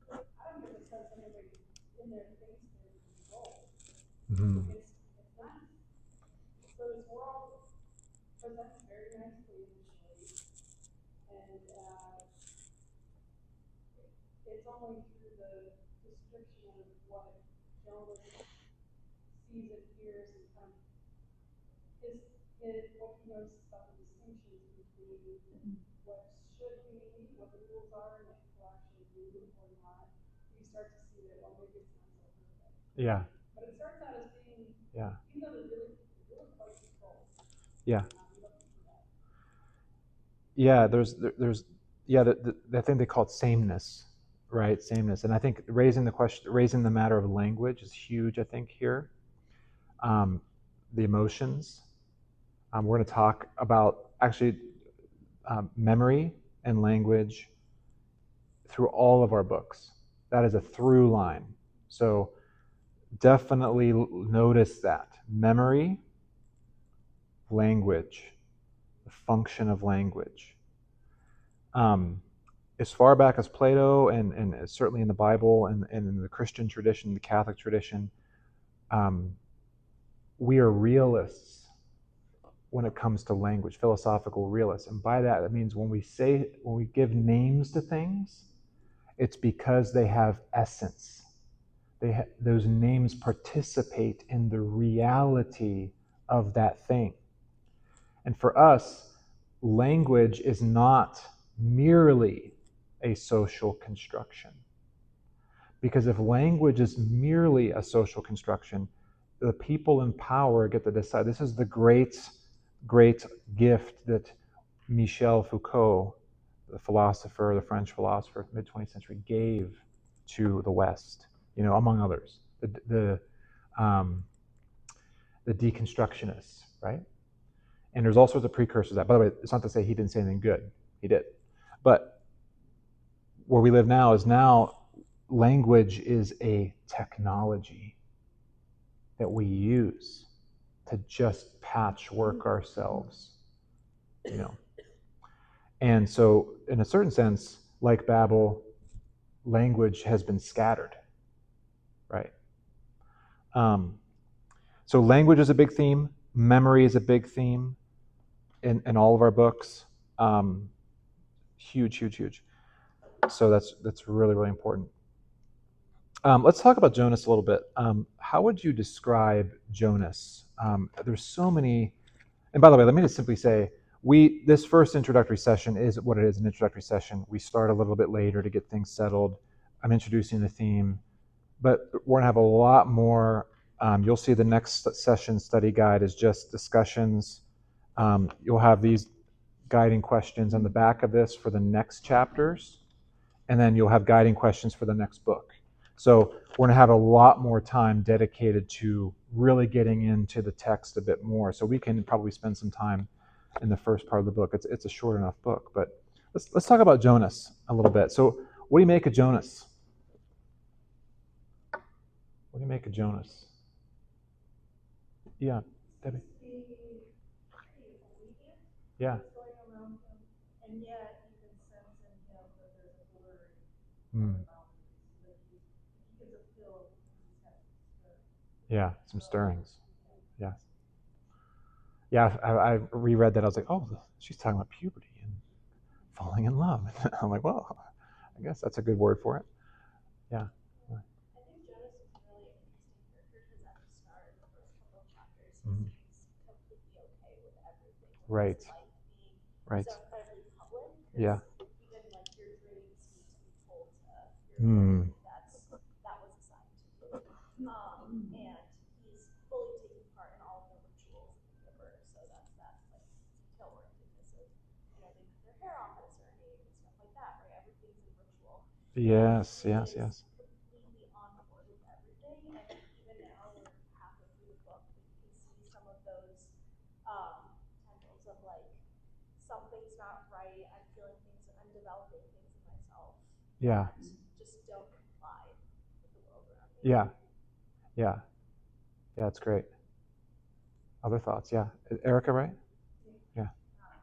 I don't get the sense anybody in there thinks they're in control. It's nice. So this world presents very nicely initially, and it's only through the description of what Jonas sees and hears and kind of notices about the distinctions between what should be, what the rules are, and what people actually do or not, you start to see that, well, maybe it's not so perfect. Yeah. But it starts out as being, Yeah. even though they're really quite controlled. Yeah. You don't see that. Yeah, I think they call it sameness, right? Sameness. And I think raising the matter of language is huge, I think, here. The emotions. We're going to talk about actually memory and language through all of our books. That is a through line. So definitely notice that. Memory, language, the function of language. As far back as Plato and certainly in the Bible and in the Christian tradition, the Catholic tradition, we are realists when it comes to language, philosophical realists. And by that, it means when we give names to things, it's because they have essence. Those names participate in the reality of that thing. And for us, language is not merely a social construction. Because if language is merely a social construction, the people in power get to decide. This is the great gift that Michel Foucault, the French philosopher, mid-20th century, gave to the West, among others, the deconstructionists, right? And there's all sorts of precursors to that. By the way, it's not to say he didn't say anything good. He did. But where we live now is language is a technology that we use to just patchwork ourselves, And so, in a certain sense, like Babel, language has been scattered, right? So language is a big theme. Memory is a big theme in all of our books. Huge, huge, huge. So that's really, really important. Let's talk about Jonas a little bit. How would you describe Jonas? There's so many, and by the way, let me just simply say, this first introductory session is what it is, an introductory session. We start a little bit later to get things settled. I'm introducing the theme, but we're gonna have a lot more. You'll see the next session study guide is just discussions. You'll have these guiding questions on the back of this for the next chapters, and then you'll have guiding questions for the next book. So we're going to have a lot more time dedicated to really getting into the text a bit more. So we can probably spend some time in the first part of the book. It's a short enough book, but let's talk about Jonas a little bit. So what do you make of Jonas? What do you make of Jonas? Yeah, Debbie. Yeah. And yet you can sense in him that there's a blurring Mm. Yeah, some stirrings. Yeah. Yeah, I reread that. I was like, oh, she's talking about puberty and falling in love. I'm like, well, I guess that's a good word for it. Yeah. I think Jonas is a really interesting character because at the start, in the first couple of chapters, he seems completely okay with everything. With Right. his life being Right. so incredibly public. Yeah. Even like your dreams need to be told to your that was assigned to you. And he's fully taking part in all of the rituals of the universe. So that's that like detail orientedness of they cut their hair off at a certain age and stuff like that, right? Everything's in ritual. Yes, yes, yes. Completely on board with everything, and even now we're halfway through the book, but you can see some of those tendrils of like something's not right. I'm feeling things. I'm developing things in myself. Yeah. Just don't comply with the world around me. Yeah. Yeah. Yeah, it's great. Other thoughts? Yeah. Erica, right? Yeah. I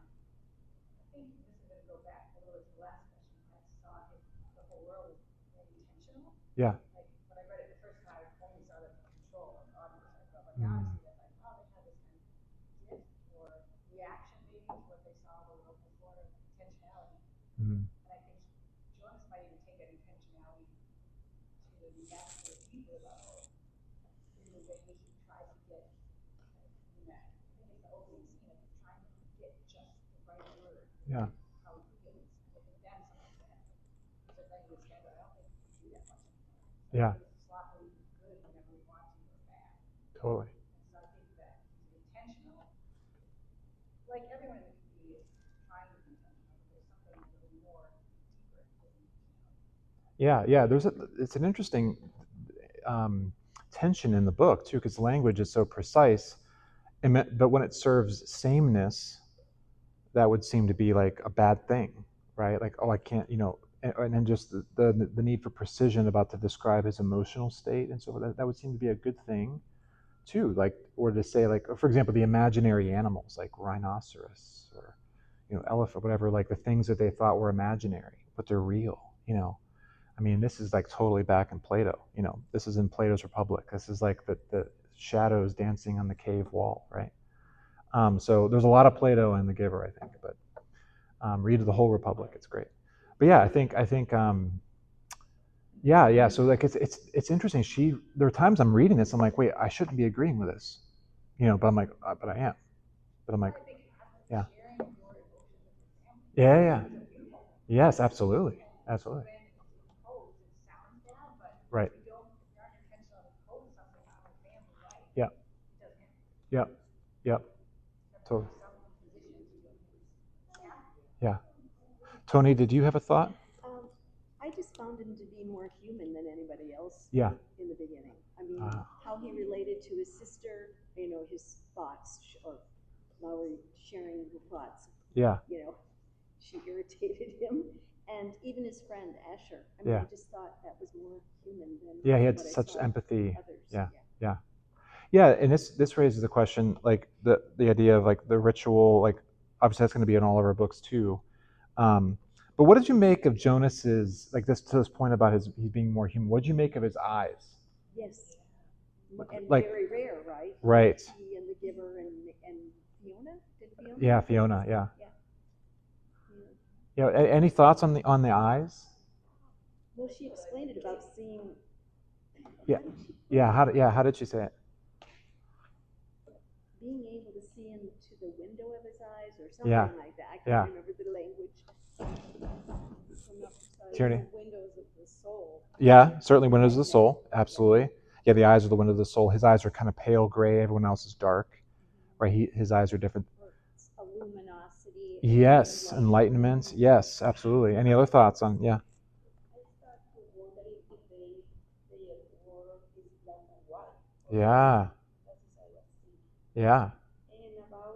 think this is going to go back a little to the last question. I saw if the whole world is very intentional. Yeah. Like when I read it the first time, I only saw the control and audience. I felt like now I see that like, oh, they had this kind of gift or reaction maybe to what they saw the world before, intentionality. And I think Jonas might even take that intentionality to the absolute deeper level in the way he tries to get in that. I think it's the opening scene of trying to Yeah. how he feels. I think that's something that as a thing that's kind of, I don't think you can do that much anymore. Yeah. It's sloppily good whenever we want to or bad. Totally. And so I think that he's intentional, like everyone in the community is trying to be intentional, but there's something a little more deeper in his intentionality. Yeah. It's an interesting tension in the book too, because language is so precise, but when it serves sameness, that would seem to be like a bad thing, right? Like, oh, I can't, and then just the need for precision about to describe his emotional state, and so that would seem to be a good thing too. Like, or to say like, for example, the imaginary animals like rhinoceros or elephant, whatever, like the things that they thought were imaginary, but they're real. I mean, this is like totally back in Plato. This is in Plato's Republic. This is like the shadows dancing on the cave wall, right? So there's a lot of Plato in The Giver, I think, but read the whole Republic. It's great. But yeah, I think yeah. So like it's interesting. There are times I'm reading this, I'm like, wait, I shouldn't be agreeing with this, but I'm like, but I am. But I'm like, yeah. Yeah. Yes, absolutely. Right. Yeah. Yeah. Totally. Yeah. Tony, did you have a thought? I just found him to be more human than anybody else. Yeah. In the beginning, I mean, how he related to his sister, his thoughts, or Lowry sharing her thoughts. Yeah. She irritated him, and even his friend Asher. I mean, I just thought that was more human than. Yeah, he had such empathy. Yeah, and this raises the question, like the idea of like the ritual, like obviously that's going to be in all of our books too. But what did you make of Jonas's, like this to this point about he's being more human? What did you make of his eyes? Yes, and like, very rare, right? Right. He and the Giver and Fiona. Did Fiona? Yeah, Fiona. Yeah. Yeah. Any thoughts on the eyes? Well, she explained it about seeing. Yeah. How did she say it? Being able to see into the window of his eyes, or something like that. I can't remember the language. Tierney. Windows of the soul. Yeah, certainly windows of the soul. Absolutely. Yeah, the eyes are the window of the soul. His eyes are kind of pale gray. Everyone else is dark. Right? His eyes are different. A luminosity. Yes, enlightenment. Yes, absolutely. Any other thoughts on? Yeah. Yeah. Yeah. And about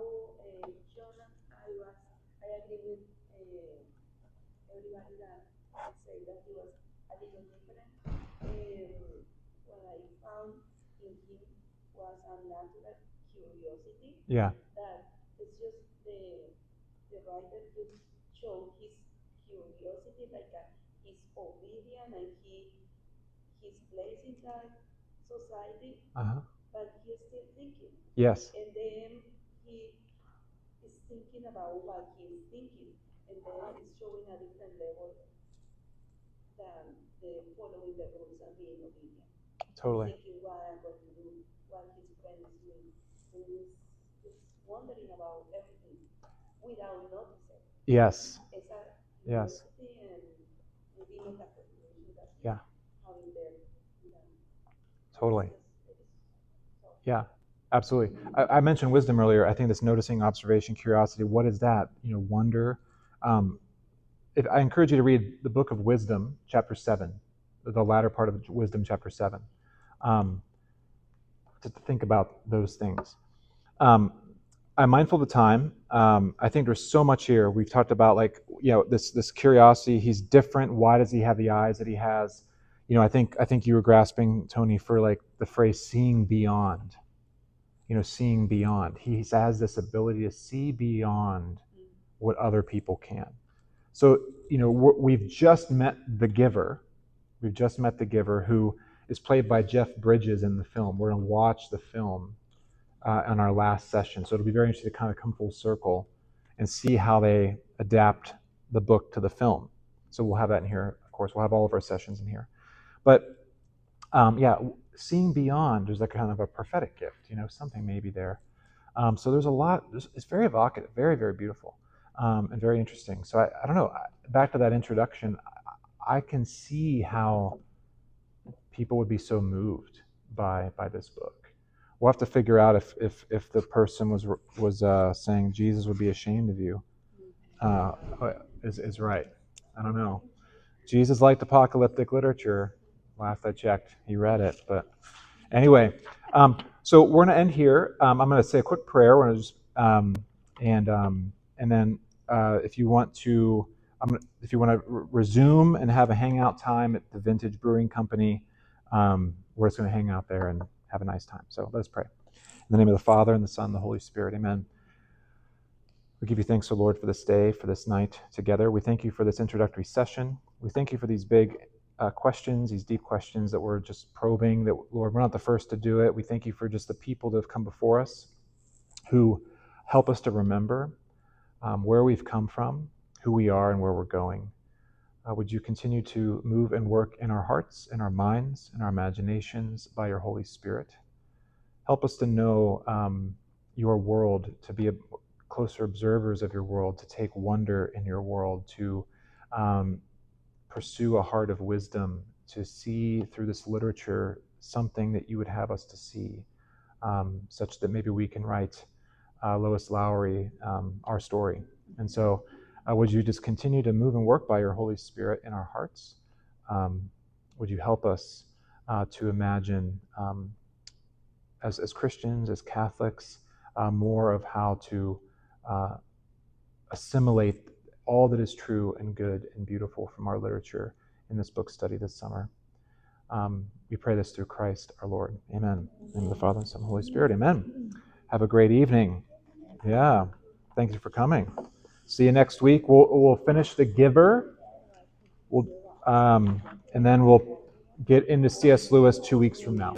Jonah, I agree with everybody that say that he was a little different. What I found in him was a natural curiosity. Yeah. That it's just the writer just show his curiosity, like his obedience, and his place in that society. But he's still thinking. Yes. And then he is thinking about what he's thinking, and then it's showing a different level than the following the rules and being obedient. Totally. Thinking what I'm going to do, what his friend is doing, and he's wondering about everything without noticing. Yes. It's a yes. And maybe not that situation that yeah. having there. Totally. Yeah, absolutely. I mentioned wisdom earlier. I think this noticing, observation, curiosity, what is that? Wonder. If I encourage you to read the book of Wisdom, chapter 7, the latter part of Wisdom, chapter 7, to think about those things. I'm mindful of the time. I think there's so much here. We've talked about this curiosity. He's different. Why does he have the eyes that he has? I think you were grasping, Tony, for like the phrase "seeing beyond." Seeing beyond. He has this ability to see beyond what other people can. So we've just met the Giver. We've just met the Giver, who is played by Jeff Bridges in the film. We're going to watch the film on our last session. So it'll be very interesting to kind of come full circle and see how they adapt the book to the film. So we'll have that in here. Of course, we'll have all of our sessions in here. But seeing beyond, there's like kind of a prophetic gift, something maybe there. So there's a lot. It's very evocative, very, very beautiful. and very interesting. So I don't know, back to that introduction, I can see how people would be so moved by this book. We'll have to figure out if the person was saying Jesus would be ashamed of you is right. I don't know. Jesus liked apocalyptic literature. Last I checked, he read it. But anyway, so we're going to end here. I'm going to say a quick prayer. We're going to just and then if you want to resume and have a hangout time at the Vintage Brewing Company, we're just going to hang out there and have a nice time. So let's pray. In the name of the Father, and the Son, and the Holy Spirit, amen. We give you thanks, O Lord, for this day, for this night together. We thank you for this introductory session. We thank you for these big questions, these deep questions that we're just probing, that, Lord, we're not the first to do it. We thank you for just the people that have come before us who help us to remember where we've come from, who we are, and where we're going. Would you continue to move and work in our hearts, in our minds, in our imaginations by your Holy Spirit? Help us to know your world, to be closer observers of your world, to take wonder in your world, to pursue a heart of wisdom, to see through this literature something that you would have us to see, such that maybe we can write Lois Lowry our story. And so would you just continue to move and work by your Holy Spirit in our hearts? Would you help us to imagine as Christians, as Catholics, more of how to assimilate all that is true and good and beautiful from our literature in this book study this summer. We pray this through Christ our Lord. Amen. In the name of the Father, and Son, and Holy Spirit. Amen. Have a great evening. Yeah. Thank you for coming. See you next week. We'll finish The Giver. And then we'll get into C.S. Lewis 2 weeks from now.